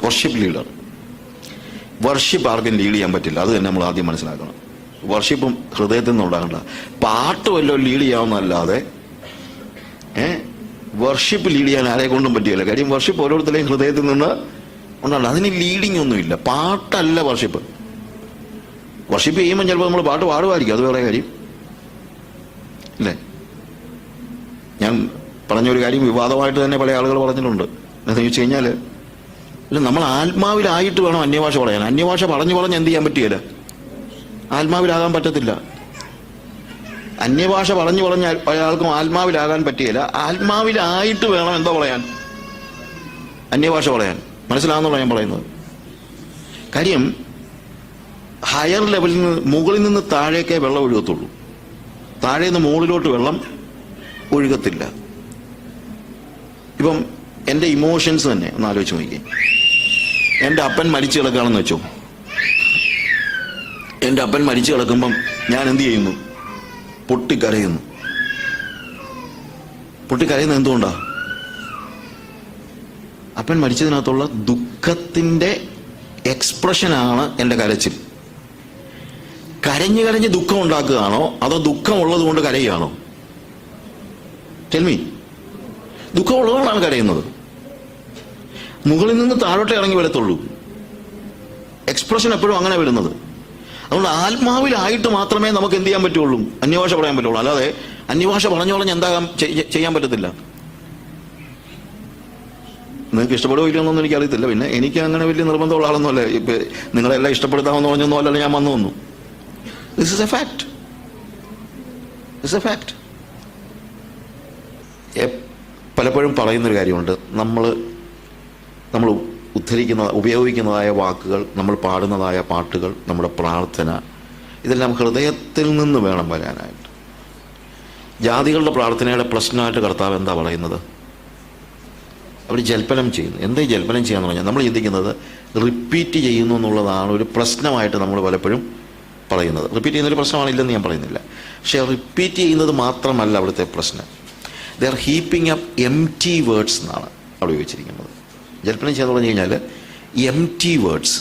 Worship leader. Worship ആർക്കും lead ചെയ്യാൻ പറ്റില്ല, അത് തന്നെ നമ്മൾ ആദ്യം മനസ്സിലാക്കണം. വർഷിപ്പും ഹൃദയത്തിൽ നിന്ന് ഉണ്ടാകണ്ട. പാട്ട് വല്ലതും ലീഡ് ചെയ്യാവുന്നതല്ലാതെ വർഷിപ്പ് ലീഡ് ചെയ്യാൻ ആരെ കൊണ്ടും പറ്റിയല്ല. കാര്യം വർഷിപ്പ് ഓരോരുത്തരെയും ഹൃദയത്തിൽ നിന്ന് ഉണ്ടാകണം. അതിന് ലീഡിങ് ഒന്നുമില്ല. പാട്ടല്ല വർഷിപ്പ്. വർഷിപ്പ് ചെയ്യുമ്പോൾ ചിലപ്പോൾ നമ്മൾ പാട്ട് പാടുമായിരിക്കും, അത് വേറെ കാര്യം അല്ലേ. ഞാൻ പറഞ്ഞൊരു കാര്യം വിവാദമായിട്ട് തന്നെ പല ആളുകൾ പറഞ്ഞിട്ടുണ്ട്. എന്താണെന്ന് ചോദിച്ചു കഴിഞ്ഞാൽ, നമ്മൾ ആത്മാവിലായിട്ട് വേണം അന്യഭാഷ പറയാൻ. അന്യഭാഷ പറഞ്ഞ് എന്ത് ചെയ്യാൻ പറ്റിയല്ല, ആത്മാവിലാകാൻ പറ്റത്തില്ല. അന്യഭാഷ പറഞ്ഞ് ഒരാൾക്കും ആത്മാവിലാകാൻ പറ്റിയല്ല. ആത്മാവിലായിട്ട് വേണം എന്താ പറയാൻ, അന്യഭാഷ പറയാൻ. മനസ്സിലാകുന്നുള്ള ഞാൻ പറയുന്നത്. കാര്യം ഹയർ ലെവലിൽ നിന്ന്, മുകളിൽ നിന്ന് താഴേക്കേ വെള്ളം ഒഴുകത്തുള്ളൂ, താഴെ നിന്ന് മുകളിലോട്ട് വെള്ളം ഒഴുകത്തില്ല. ഇപ്പം എൻ്റെ ഇമോഷൻസ് തന്നെ ഒന്ന് ആലോചിച്ച് നോക്കിയേ. എൻ്റെ അപ്പൻ മരിച്ചു കിടക്കുകയാണെന്ന് വെച്ചോ. എൻ്റെ അപ്പൻ മരിച്ചു കിടക്കുമ്പം ഞാൻ എന്ത് ചെയ്യുന്നു? പൊട്ടിക്കരയുന്നു. പൊട്ടിക്കരയുന്നത് എന്തുകൊണ്ടാ? അപ്പൻ മരിച്ചതിനകത്തുള്ള ദുഃഖത്തിന്റെ എക്സ്പ്രഷനാണ് എൻ്റെ കരച്ചിൽ. കരഞ്ഞ് കരഞ്ഞ് ദുഃഖം ഉണ്ടാക്കുകയാണോ അതോ ദുഃഖം ഉള്ളത് കൊണ്ട് കരയുകയാണോ? ടെൽമി. ദുഃഖം ഉള്ളതുകൊണ്ടാണ് കരയുന്നത്. മുകളിൽ നിന്ന് താഴോട്ടേ ഇറങ്ങി വരത്തുള്ളൂ. എക്സ്പ്രഷൻ എപ്പോഴും അങ്ങനെ വരുന്നത്. അതുകൊണ്ട് ആത്മാവിലായിട്ട് മാത്രമേ നമുക്ക് എന്ത് ചെയ്യാൻ പറ്റുള്ളൂ, അന്യഭാഷ പറയാൻ പറ്റുള്ളൂ. അല്ലാതെ അന്യഭാഷ പറഞ്ഞോളഞ്ഞ് എന്താ ചെയ്യാൻ പറ്റത്തില്ല. നിങ്ങൾക്ക് ഇഷ്ടപ്പെടുകയോ ഇല്ലെന്നൊന്നും എനിക്കറിയത്തില്ല. പിന്നെ എനിക്ക് അങ്ങനെ വലിയ നിർബന്ധമുള്ള ആളൊന്നുമല്ല. ഇപ്പൊ നിങ്ങളെല്ലാം ഇഷ്ടപ്പെടുത്താമെന്ന് പറഞ്ഞൊന്നും അല്ലല്ലോ ഞാൻ വന്നു. This is A fact. This A fact. പലപ്പോഴും പറയുന്നൊരു കാര്യമുണ്ട്. നമ്മൾ ഉപയോഗിക്കുന്നതായ വാക്കുകൾ, നമ്മൾ പാടുന്നതായ പാട്ടുകൾ, നമ്മുടെ പ്രാർത്ഥന, ഇതെല്ലാം ഹൃദയത്തിൽ നിന്ന് വേണം വരാനായിട്ട്. ജാതികളുടെ പ്രാർത്ഥനയുടെ പ്രശ്നമായിട്ട് കർത്താവ് എന്താ പറയുന്നത്? അവർ ജൽപ്പനം ചെയ്യുന്നു. എന്താ ഈ ജൽപ്പനം ചെയ്യാന്ന് പറഞ്ഞാൽ, നമ്മൾ ചിന്തിക്കുന്നത് റിപ്പീറ്റ് ചെയ്യുന്നു എന്നുള്ളതാണ് ഒരു പ്രശ്നമായിട്ട് നമ്മൾ പലപ്പോഴും പറയുന്നത്. റിപ്പീറ്റ് ചെയ്യുന്നൊരു പ്രശ്നമാണില്ലെന്ന് ഞാൻ പറയുന്നില്ല. പക്ഷെ റിപ്പീറ്റ് ചെയ്യുന്നത് മാത്രമല്ല അവിടുത്തെ പ്രശ്നം. They are heaping up empty words എന്നാണ് അവിടെ ഉപയോഗിച്ചിരിക്കുന്നത്. ജൽപ്പനം ചെയ്യാന്ന് പറഞ്ഞു കഴിഞ്ഞാൽ എംപ്റ്റി വേർഡ്സ്,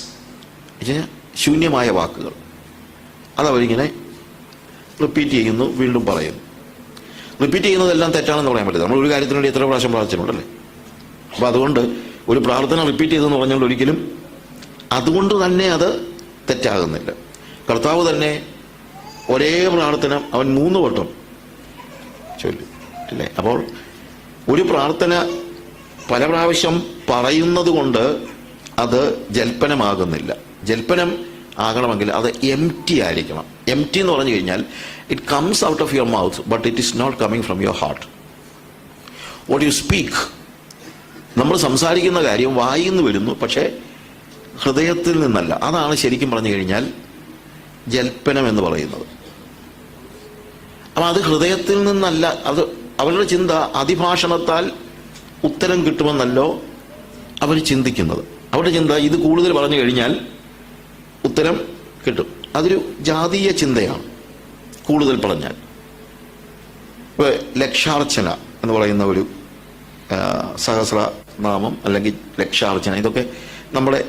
ശൂന്യമായ വാക്കുകൾ, അതവരിങ്ങനെ റിപ്പീറ്റ് ചെയ്യുന്നു, വീണ്ടും പറയുന്നു. റിപ്പീറ്റ് ചെയ്യുന്നതെല്ലാം തെറ്റാണെന്ന് പറയാൻ പറ്റില്ല. നമ്മൾ ഒരു കാര്യത്തിന് വേണ്ടി എത്ര പ്രാവശ്യം പ്രാർത്ഥിച്ചിട്ടുണ്ടല്ലേ. അപ്പോൾ അതുകൊണ്ട് ഒരു പ്രാർത്ഥന റിപ്പീറ്റ് ചെയ്തെന്ന് പറഞ്ഞാൽ ഒരിക്കലും അതുകൊണ്ട് തന്നെ അത് തെറ്റാകുന്നില്ല. കർത്താവ് തന്നെ ഒരേ പ്രാർത്ഥന അവൻ 3 വട്ടം ചൊല്ലും അല്ലേ. അപ്പോൾ ഒരു പ്രാർത്ഥന പല പ്രാവശ്യം പറയുന്നത് കൊണ്ട് അത് ജൽപ്പനമാകുന്നില്ല. ജൽപ്പനം ആകണമെങ്കിൽ അത് എംപ്റ്റി ആയിരിക്കണം. എംപ്റ്റി എന്ന് പറഞ്ഞു കഴിഞ്ഞാൽ it comes out of your mouth but it is not coming from your heart. What you speak, നമ്മൾ സംസാരിക്കുന്ന കാര്യം വായിൽ നിന്ന് വരുന്നു, പക്ഷേ ഹൃദയത്തിൽ നിന്നല്ല. അതാണ് ശരിക്കും പറഞ്ഞു കഴിഞ്ഞാൽ ജൽപ്പനം എന്ന് പറയുന്നത്. അപ്പം അത് ഹൃദയത്തിൽ നിന്നല്ല. അത് അവരുടെ ചിന്ത അതിഭാഷണത്താൽ ഉത്തരം കിട്ടുമെന്നല്ലോ അവർ ചിന്തിക്കുന്നത്. അവരുടെ ചിന്ത ഇത് കൂടുതൽ പറഞ്ഞു കഴിഞ്ഞാൽ ഉത്തരം കിട്ടും. അതൊരു ജാതീയ ചിന്തയാണ്. കൂടുതൽ പറഞ്ഞാൽ ഇപ്പോൾ ലക്ഷാർച്ചന എന്ന് പറയുന്ന ഒരു സഹസ്രനാമം അല്ലെങ്കിൽ ലക്ഷാർച്ചന, ഇതൊക്കെ നമ്മുടെ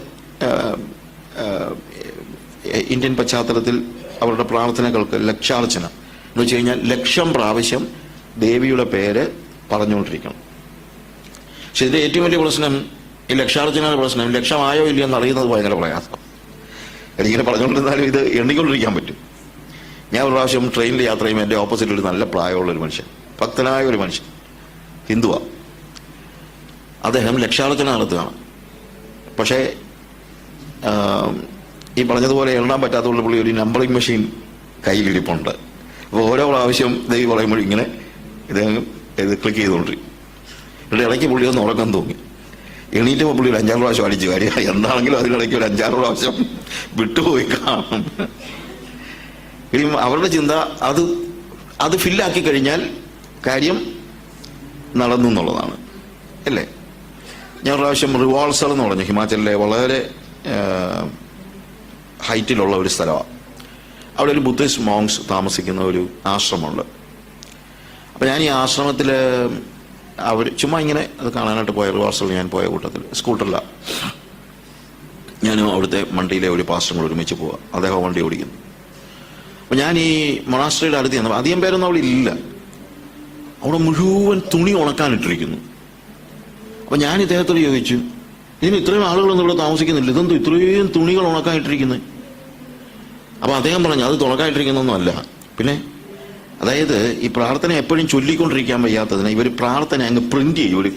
ഇന്ത്യൻ പശ്ചാത്തലത്തിൽ അവരുടെ പ്രാർത്ഥനകൾക്ക് ലക്ഷാർച്ചന എന്ന് വെച്ച് കഴിഞ്ഞാൽ 1,00,000 പ്രാവശ്യം ദേവിയുടെ പേര് പറഞ്ഞുകൊണ്ടിരിക്കണം. പക്ഷെ ഇതിൻ്റെ ഏറ്റവും വലിയ പ്രശ്നം, ഈ ലക്ഷാർച്ചനയുടെ പ്രശ്നം 1,00,000 ആയോ ഇല്ലയോ എന്ന് അറിയുന്നത് ഭയങ്കര പ്രയാസം. എനിക്കിങ്ങനെ പറഞ്ഞുകൊണ്ടിരുന്നാലും ഇത് എണ്ണിക്കൊണ്ടിരിക്കാൻ പറ്റും. ഞാൻ ഒരു പ്രാവശ്യം ട്രെയിനിൽ യാത്ര ചെയ്യുമ്പോൾ എൻ്റെ ഓപ്പോസിറ്റ് ഒരു നല്ല പ്രായമുള്ളൊരു മനുഷ്യൻ, ഭക്തനായ ഒരു മനുഷ്യൻ, ഹിന്ദുവാണ്. അദ്ദേഹം ലക്ഷാർച്ചന നടത്തുകയാണ്. പക്ഷേ ഈ പറഞ്ഞതുപോലെ എണ്ണാൻ പറ്റാത്തതുകൊണ്ട് പുള്ളി ഒരു നമ്പറിംഗ് മെഷീൻ കയ്യിലിരിപ്പുണ്ട്. അപ്പോൾ ഓരോ പ്രാവശ്യം ദേവി പറയുമ്പോഴും ഇങ്ങനെ ഇത് ക്ലിക്ക് ചെയ്തുകൊണ്ടിരിക്കും. ഇവിടെ ഇടയ്ക്ക് പുള്ളി ഒന്ന് ഉറക്കം തോന്നി. എണീറ്റപ്പോൾ പുള്ളി ഒരു 5-6 പ്രാവശ്യം അടിച്ചു. കാര്യം എന്താണെങ്കിലും അതിനിടയ്ക്ക് ഒരു 5-6 പ്രാവശ്യം വിട്ടുപോയി കാണും. ഇനി അവരുടെ ചിന്ത അത് ഫില്ലാക്കി കഴിഞ്ഞാൽ കാര്യം നടന്നു എന്നുള്ളതാണ് അല്ലേ. ഞാൻ പ്രാവശ്യം റിവാൾസർ എന്ന് പറഞ്ഞു, ഹിമാചലിലെ വളരെ ഹൈറ്റിലുള്ള ഒരു സ്ഥലമാണ്. അവിടെ ഒരു ബുദ്ധിസ്റ്റ് മോങ്സ് താമസിക്കുന്ന ഒരു ആശ്രമമുണ്ട്. അപ്പം ഞാൻ ഈ ആശ്രമത്തിൽ അവർ ചുമ്മാ ഇങ്ങനെ അത് കാണാനായിട്ട് പോയ റിവാൾസറിൽ ഞാൻ പോയ കൂട്ടത്തിൽ സ്കൂട്ടറിലാണ്. ഞാനും അവിടുത്തെ മണ്ടിയിലെ ഒരു പാസ്റ്ററും കൂടെ ഒരുമിച്ച് പോവാം. അദ്ദേഹം വണ്ടി ഓടിക്കുന്നു. അപ്പം ഞാൻ ഈ മൊണാസ്ട്രിയുടെ അടുത്ത് ചെന്നപ്പോൾ അധികം പേരൊന്നും അവിടെ ഇല്ല. അവിടെ മുഴുവൻ തുണി ഉണക്കാനിട്ടിരിക്കുന്നു. അപ്പം ഞാൻ ഇദ്ദേഹത്തോട് ചോദിച്ചു, ഇതിന് ഇത്രയും ആളുകളൊന്നും ഇവിടെ താമസിക്കുന്നില്ല, ഇതെന്തോ ഇത്രയും തുണികൾ ഉണക്കാനിട്ടിരിക്കുന്നത്? അപ്പം അദ്ദേഹം പറഞ്ഞു, അത് തുണക്കായിട്ടിരിക്കുന്നൊന്നും അല്ല. പിന്നെ അതായത് ഈ പ്രാർത്ഥന എപ്പോഴും ചൊല്ലിക്കൊണ്ടിരിക്കാൻ വയ്യാത്തതിന് ഇവർ പ്രാർത്ഥന അങ്ങ് പ്രിന്റ് ചെയ്യും ഒരു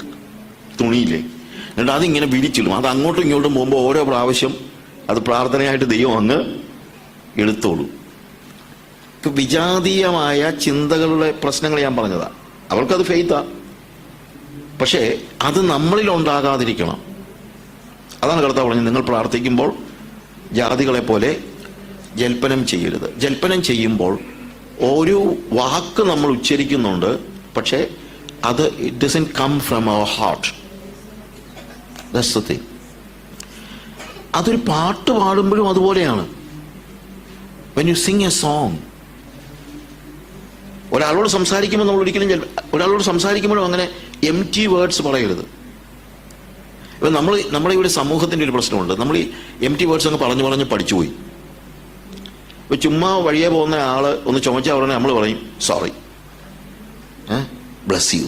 തുണിയില്ലേ, എന്നിട്ട് അതിങ്ങനെ വിരിച്ചിടും. അത് അങ്ങോട്ടും ഇങ്ങോട്ടും പോകുമ്പോൾ ഓരോ പ്രാവശ്യം അത് പ്രാർത്ഥനയായിട്ട് ദൈവം അങ്ങ് എടുത്തോളൂ. വിജാതീയമായ ചിന്തകളുടെ പ്രശ്നങ്ങൾ ഞാൻ പറഞ്ഞതാ. അവർക്കത് ഫെയ്ത്താ, പക്ഷേ അത് നമ്മളിൽ ഉണ്ടാകാതിരിക്കണം. അതാണ് കർത്താവ് പറഞ്ഞത്, നിങ്ങൾ പ്രാർത്ഥിക്കുമ്പോൾ ജാതികളെ പോലെ ജൽപ്പനം ചെയ്യരുത്. ജൽപ്പനം ചെയ്യുമ്പോൾ ഒരു വാക്ക് നമ്മൾ ഉച്ചരിക്കുന്നുണ്ട്, പക്ഷേ അത് it doesn't come from our heart. That's the thing. അതൊരു പാട്ട് പാടുമ്പോഴും അതുപോലെയാണ്. When you sing a song, ഒരാളോട് സംസാരിക്കുമ്പോൾ നമ്മൾ ഒരിക്കലും ഒരാളോട് സംസാരിക്കുമ്പോഴും അങ്ങനെ എംപ്റ്റി വേർഡ്സ് പറയരുത്. ഇപ്പം നമ്മുടെ ഇവിടെ സമൂഹത്തിൻ്റെ ഒരു പ്രശ്നമുണ്ട്. നമ്മൾ ഈ എംപ്റ്റി വേർഡ്സ് അങ്ങ് പറഞ്ഞ് പഠിച്ചുപോയി. ഇപ്പം ചുമ്മാ വഴിയെ പോകുന്ന ആള് ഒന്ന് ചുമച്ചാൽ ഉടനെ നമ്മൾ പറയും സോറി, ബ്ലസ് യു.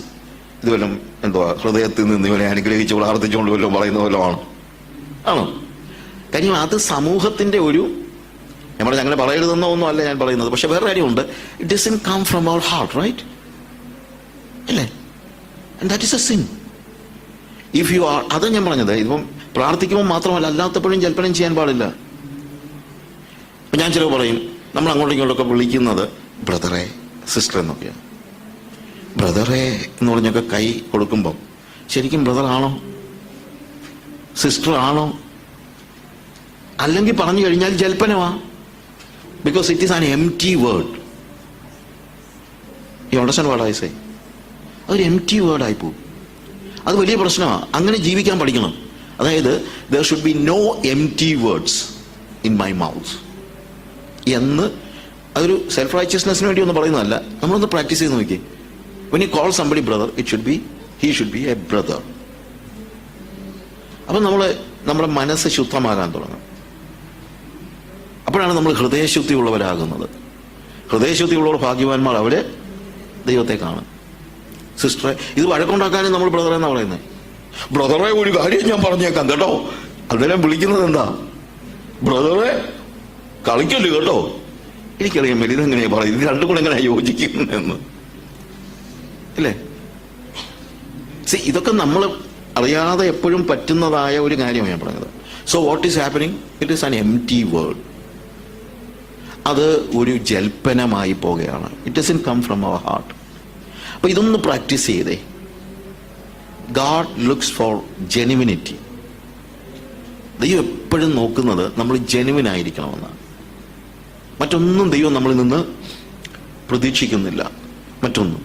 ഇത് വല്ലതും എന്തുവാ ഹൃദയത്തിൽ നിന്ന് ഇവനെ അനുഗ്രഹിച്ച് പ്രാർത്ഥിച്ചുകൊണ്ട് വല്ലതും പറയുന്ന വല്ലതും ആണോ? കാര്യം അത് സമൂഹത്തിന്റെ ഒരു, നമ്മൾ അങ്ങനെ പറയരുതെന്നോ ഒന്നും അല്ല ഞാൻ പറയുന്നത്. പക്ഷെ വേറെ കാര്യമുണ്ട്, it doesn't come from our heart, right? അല്ലേ? And that is a sin. If you are, അത് ഞാൻ പറഞ്ഞത്, ഇപ്പം പ്രാർത്ഥിക്കുമ്പോൾ മാത്രമല്ല, അല്ലാത്തപ്പോഴും ജൽപ്പനം ചെയ്യാൻ പാടില്ല. ഞാൻ ചിലവ് പറയും, നമ്മൾ അങ്ങോട്ടും ഇങ്ങോട്ടൊക്കെ വിളിക്കുന്നത് ബ്രദറെ സിസ്റ്റർ എന്നൊക്കെയാണ്. ബ്രദറെ എന്ന് പറഞ്ഞൊക്കെ കൈ കൊടുക്കുമ്പം ശരിക്കും ബ്രദർ ആണോ സിസ്റ്റർ ആണോ? അല്ലെങ്കിൽ പറഞ്ഞു കഴിഞ്ഞാൽ ജൽപ്പനമാ. Because it is an empty word. You understand what I say? അതൊരു എംപ്റ്റി വേർഡ് ആയി പോകും. അത് വലിയ പ്രശ്നമാണ്. അങ്ങനെ ജീവിക്കാൻ പഠിക്കണം. അതായത് there should be no empty words in my mouth എന്ന്. അതൊരു സെൽഫ് റൈച്ചസ്നെസ്സിന് വേണ്ടി ഒന്നും പറയുന്നതല്ല. നമ്മളൊന്ന് പ്രാക്ടീസ് ചെയ്ത് നോക്കി. when you call somebody brother, he should be a brother. അപ്പം നമ്മുടെ മനസ്സ് ശുദ്ധമാകാൻ തുടങ്ങും. അപ്പോഴാണ് നമ്മൾ ഹൃദയശുദ്ധി ഉള്ളവരാകുന്നത്. ഹൃദയശുദ്ധി ഉള്ളവർ ഭാഗ്യവാന്മാർ, അവര് ദൈവത്തെ കാണും. സിസ്റ്ററെ, ഇത് വഴക്കുണ്ടാക്കാനും നമ്മൾ ബ്രദറെ എന്നാ പറയുന്നത്. ബ്രദറെ, ഒരു കാര്യം ഞാൻ പറഞ്ഞേക്കാം കേട്ടോ, അദ്ദേഹം വിളിക്കുന്നത് എന്താ? ബ്രദറെ കളിക്കല്ലോ കേട്ടോ. എനിക്കറിയാൻ പറ്റില്ല ഇതെങ്ങനെയാ പറയും, ഇത് രണ്ടും കൂടെ എങ്ങനെയാ യോജിക്കുന്നതെന്ന്, അല്ലേ? ഇതൊക്കെ നമ്മൾ അറിയാതെ എപ്പോഴും പറ്റുന്നതായ ഒരു കാര്യമാണ് ഞാൻ പറഞ്ഞത്. So what is happening? It is an empty word. അത് ഒരു ജൽപ്പനമായി പോകുകയാണ്. It doesn't come from our heart. അപ്പൊ ഇതൊന്ന് പ്രാക്ടീസ് ചെയ്തേ. God looks for genuinity. ദൈവം എപ്പോഴും നോക്കുന്നത് നമ്മൾ ജെനുവിൻ ആയിരിക്കണമെന്നാണ്. മറ്റൊന്നും ദൈവം നമ്മളിൽ നിന്ന് പ്രതീക്ഷിക്കുന്നില്ല. മറ്റൊന്നും.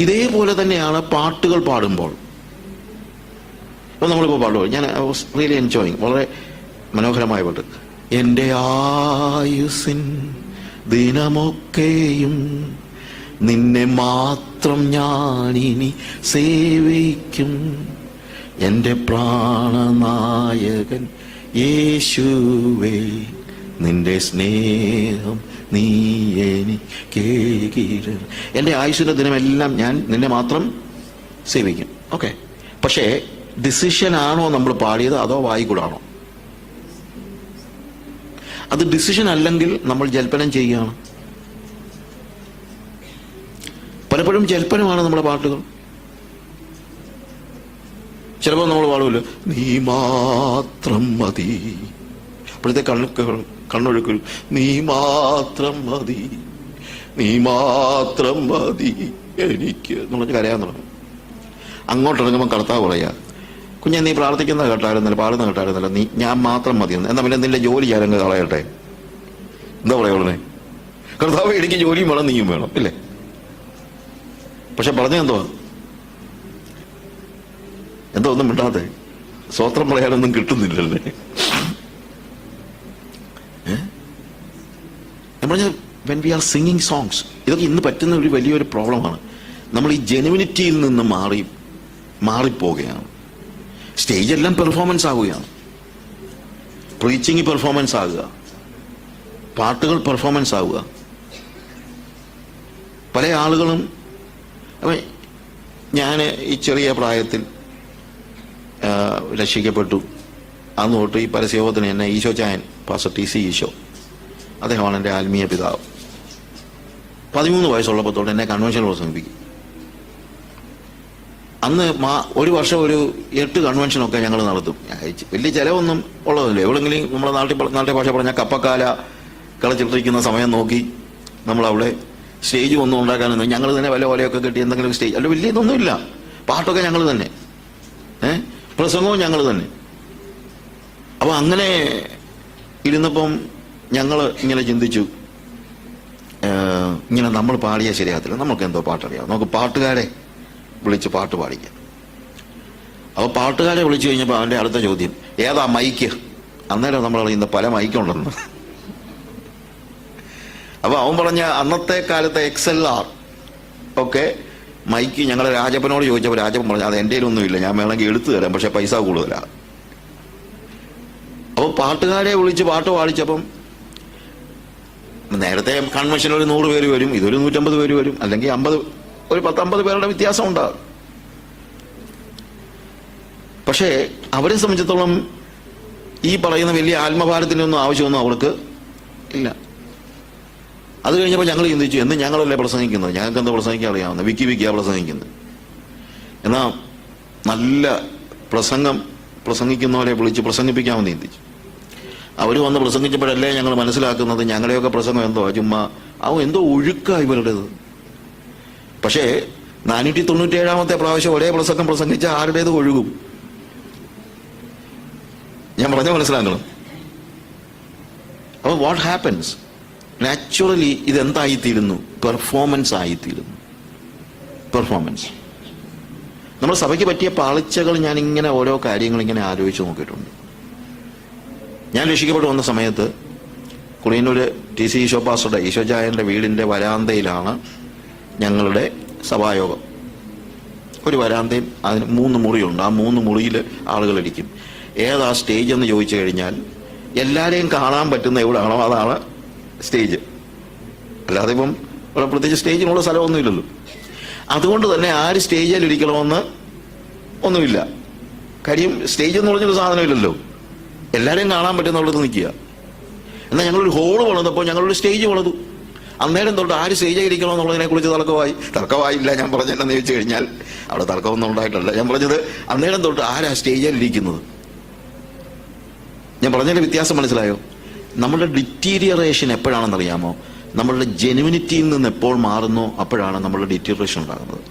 ഇതേപോലെ തന്നെയാണ് പാട്ടുകൾ പാടുമ്പോൾ. അപ്പോൾ നമ്മളിപ്പോൾ പാടുമ്പോൾ ഞാൻ റിയലി എൻജോയിങ്, വളരെ മനോഹരമായ പാട്ട്. എൻ്റെ ആയുസിൻ ദിനമൊക്കെയും നിന്നെ മാത്രം ഞാനിനി സേവിക്കും, എൻ്റെ പ്രാണനായകൻ യേശുവേ, നിന്റെ സ്നേഹം നീ എനിക്കേകിട. എൻ്റെ ആയുസ്സിൻ്റെ ദിനമെല്ലാം ഞാൻ നിന്നെ മാത്രം സേവിക്കും. ഓക്കെ, പക്ഷേ ഡിസിഷൻ ആണോ നമ്മൾ പാടിയത്, അതോ വായിക്കൂടാണോ? അത് ഡിസിഷൻ അല്ലെങ്കിൽ നമ്മൾ ജൽപ്പനം ചെയ്യുകയാണ്. പലപ്പോഴും ജൽപ്പനമാണ് നമ്മുടെ പാട്ടുകൾ. ചിലപ്പോൾ നമ്മൾ പാടുമല്ലോ, നീ മാത്രം മതി, അപ്പോഴത്തെ കണ്ണൊഴുക്കും, നീ മാത്രം മതി, നീ മാത്രം മതി എനിക്ക് എന്ന് പറഞ്ഞ് കരയാൻ തുടങ്ങും. അങ്ങോട്ടിറങ്ങുമ്പോൾ കർത്താവ് പറയാ, കുഞ്ഞെ നീ പ്രാർത്ഥിക്കുന്ന കേട്ടായിരുന്നല്ലോ, പാടുന്ന കേട്ടായിരുന്നല്ലോ, ഞാൻ മാത്രം മതിയെന്ന്. എന്നാ പിന്നെ നിന്റെ ജോലി ഞാനങ്ങ് കളയട്ടെ. എന്താ പറയാ ഉടനെ? കർത്താവ് എനിക്ക് ജോലിയും വേണം, നീയും വേണം, ഇല്ലേ? പക്ഷെ പറഞ്ഞ എന്തോ ഒന്നും മിണ്ടാതെ, സ്വത്രം പറയാനൊന്നും കിട്ടുന്നില്ലല്ലേ? ഞാൻ പറഞ്ഞ when we R singing songs, ഇതൊക്കെ ഇന്ന് പറ്റുന്ന ഒരു വലിയൊരു പ്രോബ്ലമാണ്. നമ്മൾ ഈ ജെനുവിനിറ്റിയിൽ നിന്ന് മാറിപ്പോവുകയാണ്. സ്റ്റേജെല്ലാം പെർഫോമൻസ് ആവുകയാണ്. പ്രീച്ചിങ് പെർഫോമൻസ് ആകുക, പാട്ടുകൾ പെർഫോമൻസ് ആവുക. പല ആളുകളും ഞാൻ ഈ ചെറിയ പ്രായത്തിൽ രക്ഷിക്കപ്പെട്ടു. അന്ന് തൊട്ട് ഈ പരസ്യബോധന എന്നെ Eesho Chayan, pastor T C Eesho, അദ്ദേഹമാണ് എൻ്റെ ആത്മീയ പിതാവ്. 13 വയസ്സുള്ളപ്പോൾ തൊട്ട് എന്നെ കൺവെൻഷനിൽ പ്രസംഗിപ്പിക്കും. അന്ന് ഒരു വർഷം ഒരു 8 കൺവെൻഷനൊക്കെ ഞങ്ങൾ നടത്തും. വലിയ ചിലവൊന്നും ഉള്ളതല്ലോ. എവിടെങ്കിലും നമ്മുടെ നാട്ടിലെ ഭാഷ പറഞ്ഞാൽ കപ്പക്കാല കളിച്ചിട്ടിരിക്കുന്ന സമയം നോക്കി നമ്മളവിടെ സ്റ്റേജ് ഒന്നും ഉണ്ടാക്കാനൊന്നും ഞങ്ങൾ തന്നെ വല്ല പോലെയൊക്കെ കെട്ടി എന്തെങ്കിലും സ്റ്റേജ് അല്ല, വലിയ ഇതൊന്നുമില്ല. പാട്ടൊക്കെ ഞങ്ങൾ തന്നെ, പ്രസംഗവും ഞങ്ങൾ തന്നെ. അപ്പോൾ അങ്ങനെ ഇരുന്നപ്പം ഞങ്ങൾ ഇങ്ങനെ ചിന്തിച്ചു, ഇങ്ങനെ നമ്മൾ പാടിയാൽ ശരിയാകത്തില്ല, നമുക്ക് എന്തോ പാട്ടറിയാം, നമുക്ക് പാട്ടുകാരെ വിളിച്ച് പാട്ട് പാടിക്കാം. അപ്പോൾ പാട്ടുകാരെ വിളിച്ചു കഴിഞ്ഞപ്പോൾ അവൻ്റെ അടുത്ത ചോദ്യം, ഏതാ മൈക്ക്? അന്നേരം നമ്മൾ അറിയുന്ന പല മൈക്കുണ്ടെന്ന്. അപ്പോൾ അവൻ പറഞ്ഞ അന്നത്തെ കാലത്തെ XLR ഒക്കെ മൈക്ക് ഞങ്ങളെ രാജപ്പനോട് ചോദിച്ചപ്പോൾ രാജപ്പൻ പറഞ്ഞു, അത് എൻ്റെ ഒന്നുമില്ല, ഞാൻ വേണമെങ്കിൽ എടുത്തു തരാം, പക്ഷെ പൈസ കൂടുതലാണ്. അപ്പോൾ പാട്ടുകാരെ വിളിച്ച് പാട്ട് പാടിച്ചപ്പം നേരത്തെ കൺവെൻഷൻ ഒരു 100 പേര് വരും, ഇതൊരു 150 പേര് വരും, അല്ലെങ്കിൽ 10-50 പേരുടെ വ്യത്യാസം ഉണ്ടാകും. പക്ഷേ അവരെ സംബന്ധിച്ചിടത്തോളം ഈ പറയുന്ന വലിയ ആത്മഭാരത്തിനൊന്നും ആവശ്യമൊന്നും അവർക്ക് ഇല്ല. അത് കഴിഞ്ഞപ്പോൾ ഞങ്ങൾ ചിന്തിച്ചു, എന്ന് ഞങ്ങളല്ലേ പ്രസംഗിക്കുന്നത്, ഞങ്ങൾക്ക് എന്താ പ്രസംഗിക്കാൻ അറിയാവുന്ന, വിക്കിയാ പ്രസംഗിക്കുന്നത്. എന്നാൽ നല്ല പ്രസംഗിക്കുന്നവരെ വിളിച്ച് പ്രസംഗിപ്പിക്കാമെന്ന് ചിന്തിച്ചു. അവർ വന്ന് പ്രസംഗിച്ചപ്പോഴല്ലേ ഞങ്ങൾ മനസ്സിലാക്കുന്നത് ഞങ്ങളുടെയൊക്കെ പ്രസംഗം എന്തോ ചുമ്മാ എന്തോ ഒഴുക്കാ ഇവരുടേത്. പക്ഷേ 497-ാമത്തെ പ്രാവശ്യം ഒരേ പ്രസംഗം പ്രസംഗിച്ച ആരുടേത് ഒഴുകും? ഞാൻ പറഞ്ഞ മനസ്സിലാക്കണം. അപ്പോൾ വാട്ട് ഹാപ്പൻസ്? നാച്ചുറലി ഇതെന്തായിത്തീരുന്നു? പെർഫോമൻസ് ആയിത്തീരുന്നു. പെർഫോമൻസ്. നമ്മുടെ സഭയ്ക്ക് പറ്റിയ പാളിച്ചകൾ ഞാനിങ്ങനെ ഓരോ കാര്യങ്ങൾ ഇങ്ങനെ ആലോചിച്ച് നോക്കിയിട്ടുണ്ട്. ഞാൻ രക്ഷിക്കപ്പെട്ട് വന്ന സമയത്ത് കുളിയന്നൂർ ടി സി ഈശോ പാസ്റ്ററുടെ ഈശോചായൻ്റെ വീടിൻ്റെ വരാന്തയിലാണ് ഞങ്ങളുടെ സഭായോഗം. ഒരു വരാന്തയും അതിന് 3 മുറിയുണ്ട്. ആ 3 മുറിയിൽ ആളുകളിരിക്കും. ഏതാ സ്റ്റേജ് എന്ന് ചോദിച്ചു കഴിഞ്ഞാൽ എല്ലാവരെയും കാണാൻ പറ്റുന്ന എവിടെയാണോ അതാണ് സ്റ്റേജ്. അല്ലാതെ ഇപ്പം ഇവിടെ പ്രത്യേകിച്ച് സ്റ്റേജിനുള്ള സ്ഥലമൊന്നുമില്ലല്ലോ. അതുകൊണ്ട് തന്നെ ആര് സ്റ്റേജിൽ ഇരിക്കണമെന്ന് ഒന്നുമില്ല. കാര്യം സ്റ്റേജ് എന്ന് പറഞ്ഞൊരു സാധനമില്ലല്ലോ, എല്ലാവരെയും കാണാൻ പറ്റുന്നുള്ളത് നിൽക്കുക. എന്നാൽ ഞങ്ങളൊരു ഹോള് പണിതപ്പോൾ ഞങ്ങളൊരു സ്റ്റേജ് പണിതു. അന്നേരം തൊട്ട് ആര് സ്റ്റേജിൽ ഇരിക്കണമെന്നുള്ളതിനെ കുറിച്ച് തർക്കമായില്ല. ഞാൻ പറഞ്ഞെന്നു ചോദിച്ചു കഴിഞ്ഞാൽ അവിടെ തർക്കമൊന്നും ഉണ്ടായിട്ടല്ല. ഞാൻ പറഞ്ഞത് അന്നേരം തൊട്ട് ആരാ സ്റ്റേജിൽ ഇരിക്കുന്നത്. ഞാൻ പറഞ്ഞതിന്റെ വ്യത്യാസം മനസ്സിലായോ? നമ്മളുടെ ഡിറ്റീരിയറേഷൻ എപ്പോഴാണെന്നറിയാമോ? നമ്മളുടെ ജെനുവിനിറ്റിയിൽ നിന്ന് എപ്പോൾ മാറുന്നോ അപ്പോഴാണ് നമ്മളുടെ ഡിറ്റീരിയറേഷൻ ഉണ്ടാകുന്നത്.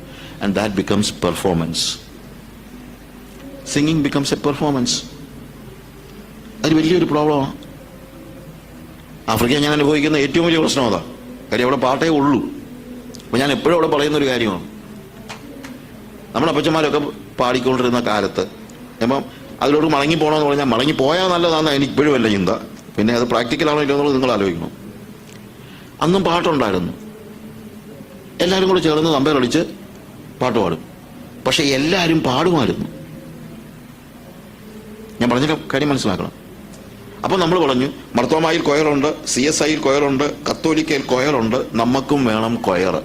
And that becomes performance. Singing becomes A performance. അത് വലിയൊരു പ്രോബ്ലമാണ്. ആഫ്രിക്ക ഞാൻ അനുഭവിക്കുന്ന ഏറ്റവും വലിയ പ്രശ്നം അതാ. കാര്യം അവിടെ പാട്ടേ ഉള്ളൂ. അപ്പോൾ ഞാൻ എപ്പോഴും അവിടെ പറയുന്നൊരു കാര്യമാണ്, നമ്മുടെ അപ്പച്ചന്മാരൊക്കെ പാടിക്കൊണ്ടിരുന്ന കാലത്ത് അപ്പം അതിലോട്ട് മടങ്ങി പോകണമെന്ന് പറഞ്ഞാൽ മടങ്ങിപ്പോയാൽ നല്ലതാണെന്ന് എനിക്കിപ്പോഴും അല്ല ചിന്ത. പിന്നെ അത് പ്രാക്ടിക്കലാണോ ഇല്ലോ എന്നുള്ളത് നിങ്ങൾ ആലോചിക്കണം. അന്നും പാട്ടുണ്ടായിരുന്നു. എല്ലാവരും കൂടെ ചേർന്ന് തമ്പേറടിച്ച് പാട്ട് പാടും. പക്ഷെ എല്ലാവരും പാടുമായിരുന്നു. ഞാൻ പറഞ്ഞ കാര്യം മനസ്സിലാക്കണം. അപ്പോൾ നമ്മൾ പറഞ്ഞു, മർത്തോമായിൽ കൊയറുണ്ട്, CSIയിൽ കൊയറുണ്ട്, കത്തോലിക്കയിൽ കൊയറുണ്ട്, നമുക്കും വേണം കൊയർ.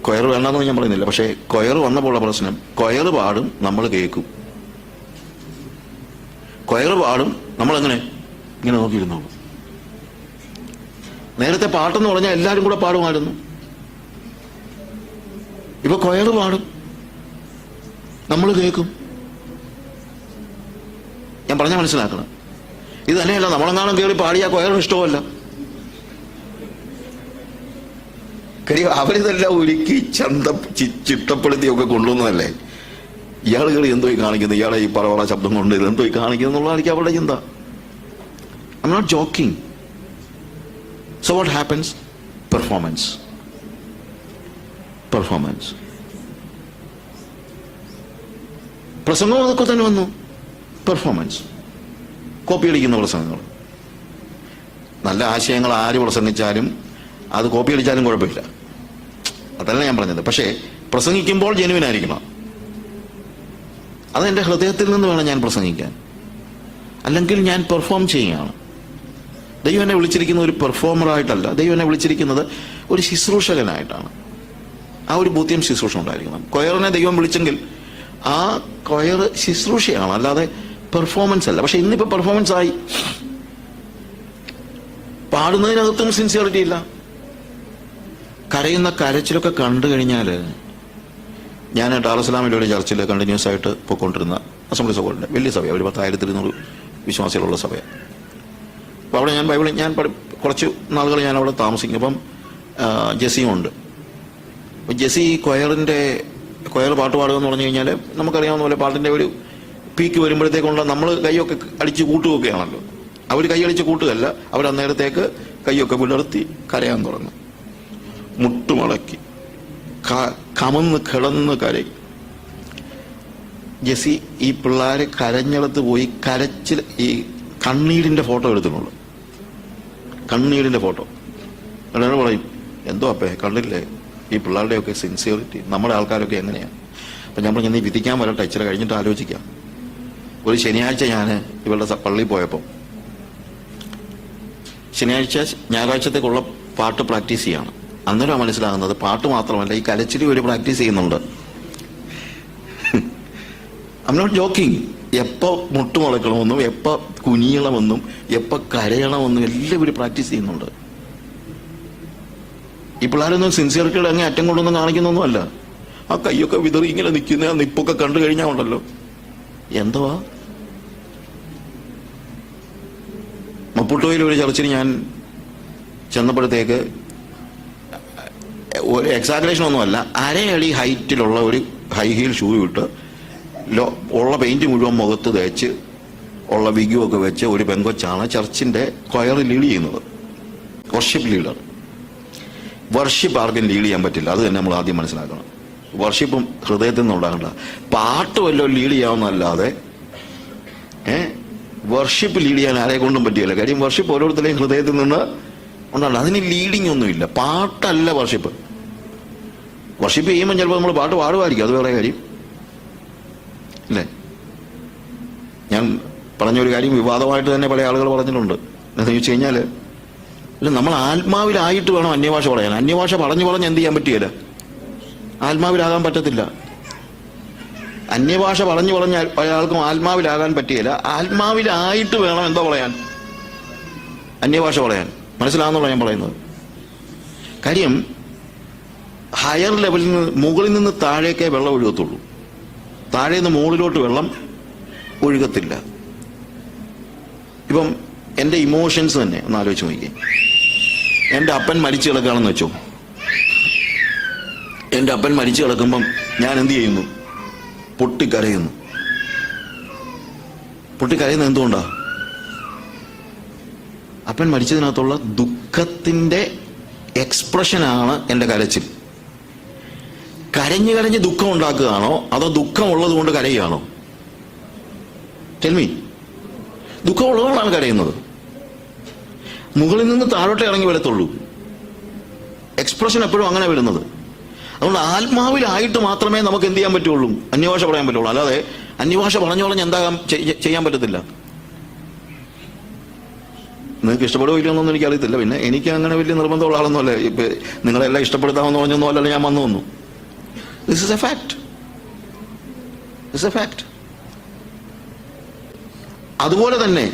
കൊയർ വേണമെന്ന് ഞാൻ പറയുന്നില്ല. പക്ഷേ കൊയർ വന്നപ്പോഴുള്ള പ്രശ്നം, കൊയർ പാടും, നമ്മൾ കേൾക്കും. കൊയർ പാടും, നമ്മളെങ്ങനെ ഇങ്ങനെ നോക്കിയിരുന്നോളൂ. നേരത്തെ പാട്ടെന്ന് പറഞ്ഞാൽ എല്ലാവരും കൂടെ പാടുമായിരുന്നു. ഇപ്പൊ കൊയർ പാടും, നമ്മൾ കേൾക്കും. ഞാൻ പറഞ്ഞാൽ മനസ്സിലാക്കണം. ഇത് തന്നെയല്ല, നമ്മളെങ്ങാനും കയറി പാടിയാൽ കൊയറിന് ഇഷ്ടമല്ല. കാര്യം അവരിതെല്ലാം ഒരുക്കി ചിട്ടപ്പെടുത്തിയൊക്കെ കൊണ്ടുവന്നതല്ലേ. ഇയാൾ കളി എന്തോ കാണിക്കുന്നു, ഇയാളെ ഈ പറവള ശബ്ദം കൊണ്ട് ഇതെന്തോ കാണിക്കുന്നു എന്നുള്ളതായിരിക്കും അവരുടെ ചിന്ത. I am not joking. So what happens? Performance. Performance. പ്രസംഗം അതൊക്കെ തന്നെ വന്നു. പെർഫോമൻസ്. കോപ്പി അടിക്കുന്ന പ്രസംഗങ്ങൾ. നല്ല ആശയങ്ങൾ ആര് പ്രസംഗിച്ചാലും അത് കോപ്പി അടിച്ചാലും കുഴപ്പമില്ല, അതല്ല ഞാൻ പറഞ്ഞത്. പക്ഷേ പ്രസംഗിക്കുമ്പോൾ ജെനുവിനായിരിക്കണം. അതെൻ്റെ ഹൃദയത്തിൽ നിന്ന് വേണം ഞാൻ പ്രസംഗിക്കാൻ. അല്ലെങ്കിൽ ഞാൻ പെർഫോം ചെയ്യുകയാണ്. ദൈവം എന്നെ വിളിച്ചിരിക്കുന്ന ഒരു പെർഫോമറായിട്ടല്ല, ദൈവം എന്നെ വിളിച്ചിരിക്കുന്നത് ഒരു ശുശ്രൂഷകനായിട്ടാണ്. ആ ഒരു ബോധ്യം ശുശ്രൂഷ ഉണ്ടായിരിക്കണം. കൊയറിനെ ദൈവം വിളിച്ചെങ്കിൽ ആ കൊയർ ശുശ്രൂഷയാണ്, അല്ലാതെ പെർഫോമൻസ് അല്ല. പക്ഷെ ഇന്നിപ്പോൾ പെർഫോമൻസ് ആയി. പാടുന്നതിനകത്തും സിൻസിയറിറ്റി ഇല്ല. കരയുന്ന കരച്ചിലൊക്കെ കണ്ടു കഴിഞ്ഞാൽ, ഞാൻ ഡാറുസലാമിലെ ഒരു ചർച്ചിൽ കണ്ടിന്യൂസ് ആയിട്ട് പോയിക്കൊണ്ടിരുന്ന അസംബ്ലി സഭകളുണ്ട്. വലിയ സഭയാണ്, ഒരു 10,200 വിശ്വാസികളുള്ള സഭയാണ്. അപ്പോൾ അവിടെ ഞാൻ കുറച്ച് നാളുകൾ ഞാൻ അവിടെ താമസിക്കും. അപ്പം ജെസിയും ഉണ്ട്. അപ്പോൾ ജെസി കൊയർ പാട്ട് പാടുക എന്ന് പറഞ്ഞു കഴിഞ്ഞാൽ നമുക്കറിയാവുന്ന പോലെ പാട്ടിൻ്റെ ഒരു പീക്ക് വരുമ്പോഴത്തേക്കുള്ള നമ്മൾ കൈയൊക്കെ അടിച്ച് കൂട്ടുകയൊക്കെയാണല്ലോ. അവർ കൈയടിച്ച് കൂട്ടുകയല്ല, അവർ അന്നേരത്തേക്ക് കൈയൊക്കെ വിടർത്തി കരയാൻ തുടങ്ങും. മുട്ടുമടക്കി കമന്ന് കിടന്ന് കരയും. ജെസി ഈ പിള്ളേര് കരഞ്ഞെടുത്ത് പോയി കരച്ചിൽ, ഈ കണ്ണീരിൻ്റെ ഫോട്ടോ എടുത്തിട്ടുള്ളൂ. കണ്ണീരിൻ്റെ ഫോട്ടോ എന്നിട്ട് പറയും, എന്തോ അപ്പേ കണ്ടില്ലേ ഈ പിള്ളേരുടെയൊക്കെ സിൻസിയറിറ്റി, നമ്മുടെ ആൾക്കാരൊക്കെ എങ്ങനെയാണ്. അപ്പം ഞാൻ പറഞ്ഞു, നീ വിധിക്കാൻ വരട്ടെ, ഇച്ചിരി കഴിഞ്ഞിട്ട് ആലോചിക്കാം. ഒരു ശനിയാഴ്ച ഞാൻ ഇവരുടെ പള്ളിയിൽ പോയപ്പോൾ, ഞായറാഴ്ചത്തേക്കുള്ള പാട്ട് പ്രാക്ടീസ് ചെയ്യാണ്. അന്നേരം മനസ്സിലാകുന്നത് പാട്ട് മാത്രമല്ല, ഈ കരച്ചിരി ഒരു പ്രാക്ടീസ് ചെയ്യുന്നുണ്ട്. I'm not joking. എപ്പോൾ മുട്ടുമുളക്കണമെന്നും എപ്പോൾ കുനിയണമെന്നും എപ്പോൾ കരയണമെന്നും എല്ലാം ഇവർ പ്രാക്ടീസ് ചെയ്യുന്നുണ്ട്. ഈ പിള്ളേരൊന്നും സിൻസിയറിറ്റിയുടെ അങ്ങേ അറ്റം കൊണ്ടൊന്നും കാണിക്കുന്നൊന്നുമല്ല. ആ കൈയൊക്കെ വിതറി ഇങ്ങനെ നിൽക്കുന്ന ആ നിപ്പൊക്കെ കണ്ടു കഴിഞ്ഞാൽ ഉണ്ടല്ലോ, എന്തുവാ. മപ്പുട്ടോയിൽ ഒരു ചർച്ചിൽ ഞാൻ ചെന്നപ്പോഴത്തേക്ക് ഒരു എക്സാഗ്രേഷൻ ഒന്നുമല്ല, അരയടി ഹൈറ്റിലുള്ള ഒരു ഹൈ ഹീൽ ഷൂ ഇട്ട് ഉള്ള പെയിന്റ് മുഴുവൻ മുഖത്ത് തേച്ച് ഉള്ള വിഗുവൊക്കെ വെച്ച് ഒരു പെങ്കൊച്ചാണ് ചർച്ചിന്റെ കൊയർ ലീഡ് ചെയ്യുന്നത്. Worship leader. വർഷിപ്പ് ആർക്കും ലീഡ് ചെയ്യാൻ പറ്റില്ല, അത് തന്നെ നമ്മൾ ആദ്യം മനസ്സിലാക്കണം. വർഷിപ്പും ഹൃദയത്തിൽ നിന്ന് ഉണ്ടാകണ്ട. പാട്ട് വല്ലതും ലീഡ് ചെയ്യാവുന്നല്ലാതെ വർഷിപ്പ് ലീഡ് ചെയ്യാൻ ആരെ കൊണ്ടും പറ്റിയല്ല. കാര്യം വർഷിപ്പ് ഓരോരുത്തരുടെയും ഹൃദയത്തിൽ നിന്ന് ഉണ്ടാകണം. അതിന് ലീഡിങ് ഒന്നുമില്ല. പാട്ടല്ല വർഷിപ്പ്. വർഷിപ്പ് ചെയ്യുമ്പോൾ ചിലപ്പോൾ നമ്മൾ പാട്ട് പാടുമായിരിക്കും, അത് വേറെ കാര്യം അല്ലേ. ഞാൻ പറഞ്ഞൊരു കാര്യം വിവാദമായിട്ട് തന്നെ പല ആളുകൾ പറഞ്ഞിട്ടുണ്ട്. എന്താണെന്ന് ചോദിച്ചു കഴിഞ്ഞാൽ, അല്ല, നമ്മൾ ആത്മാവിലായിട്ട് വേണം അന്യഭാഷ പറയാൻ. അന്യഭാഷ പറഞ്ഞ് എന്ത് ചെയ്യാൻ പറ്റിയല്ല, ആത്മാവിലാകാൻ പറ്റത്തില്ല. അന്യഭാഷ പറഞ്ഞ് ഒരാൾക്കും ആത്മാവിലാകാൻ പറ്റിയല്ല. ആത്മാവിലായിട്ട് വേണം എന്തോ പറയാൻ, അന്യഭാഷ പറയാൻ. മനസ്സിലാകുന്നുള്ള ഞാൻ പറയുന്നത്. കാര്യം ഹയർ ലെവലിൽ നിന്ന്, മുകളിൽ നിന്ന് താഴേക്കേ വെള്ളം ഒഴുകത്തുള്ളൂ. താഴെ നിന്ന് മുകളിലോട്ട് വെള്ളം ഒഴുകത്തില്ല. ഇപ്പം എൻ്റെ ഇമോഷൻസ് തന്നെ ഒന്ന് ആലോചിച്ച് നോക്കിയേ. എൻ്റെ അപ്പൻ മരിച്ചു കിടക്കുകയാണെന്ന് വെച്ചോ. എൻ്റെ അപ്പൻ മരിച്ചു കിടക്കുമ്പം ഞാൻ എന്ത് ചെയ്യുന്നു? പൊട്ടിക്കരയുന്നു. പൊട്ടിക്കരയുന്നത് എന്തുകൊണ്ടാ? അപ്പൻ മരിച്ചതിനകത്തുള്ള ദുഃഖത്തിൻ്റെ എക്സ്പ്രഷനാണ് എൻ്റെ കരച്ചിൽ. കരഞ്ഞ് കരഞ്ഞ് ദുഃഖം ഉണ്ടാക്കുകയാണോ അതോ ദുഃഖം ഉള്ളത് കൊണ്ട് കരയുകയാണോ? ടെൽമി. ദുഃഖം ഉള്ളതുകൊണ്ടാണ് കരയുന്നത്. മുകളിൽ നിന്ന് താഴോട്ടേ ഇറങ്ങി വരത്തുള്ളൂ. എക്സ്പ്രഷൻ എപ്പോഴും അങ്ങനെ വരുന്നത്. അതുകൊണ്ട് ആത്മാവിലായിട്ട് മാത്രമേ നമുക്ക് എന്ത് ചെയ്യാൻ പറ്റുള്ളൂ? അന്യഭാഷ പറയാൻ പറ്റുള്ളൂ. അല്ലാതെ അന്യഭാഷ പറഞ്ഞോളഞ്ഞ് എന്താ ചെയ്യാൻ പറ്റത്തില്ല. നിങ്ങൾക്ക് ഇഷ്ടപ്പെടുകയോ ഇല്ലയെന്നൊന്നും എനിക്കറിയത്തില്ല. പിന്നെ എനിക്ക് അങ്ങനെ വലിയ നിർബന്ധമുള്ള ആളൊന്നുമല്ല. ഇപ്പം നിങ്ങളെല്ലാം ഇഷ്ടപ്പെടുത്താമെന്ന് പറഞ്ഞൊന്നും അല്ലല്ലോ ഞാൻ വന്നു. This is a fact. This is a fact. അതുപോലെ തന്നെ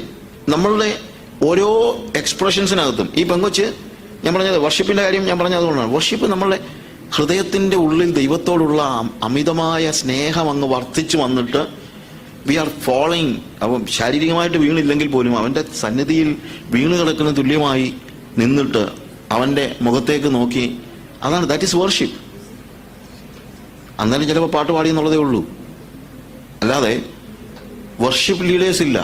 നമ്മളുടെ ഓരോ എക്സ്പ്രഷൻസിനകത്തും ഈ പെങ്കൊച്ച്, ഞാൻ പറഞ്ഞത് വർഷിപ്പിന്റെ കാര്യം ഞാൻ പറഞ്ഞത് അതുകൊണ്ടാണ്. വർഷിപ്പ് നമ്മളുടെ ഹൃദയത്തിന്റെ ഉള്ളിൽ ദൈവത്തോടുള്ള അമിതമായ സ്നേഹം അങ്ങ് വർദ്ധിച്ചു വന്നിട്ട് വി ആർ ഫോളോയിങ്. അപ്പം ശാരീരികമായിട്ട് വീണില്ലെങ്കിൽ പോലും അവന്റെ സന്നിധിയിൽ വീണ് കിടക്കുന്ന തുല്യമായി നിന്നിട്ട് അവന്റെ മുഖത്തേക്ക് നോക്കി, അതാണ്, ദാറ്റ് ഈസ് വർഷിപ്പ്. അന്നേരം ചിലപ്പോൾ പാട്ട് പാടി എന്നുള്ളതേ ഉള്ളൂ. അല്ലാതെ വർഷിപ്പ് ലീഡേഴ്സ് ഇല്ല.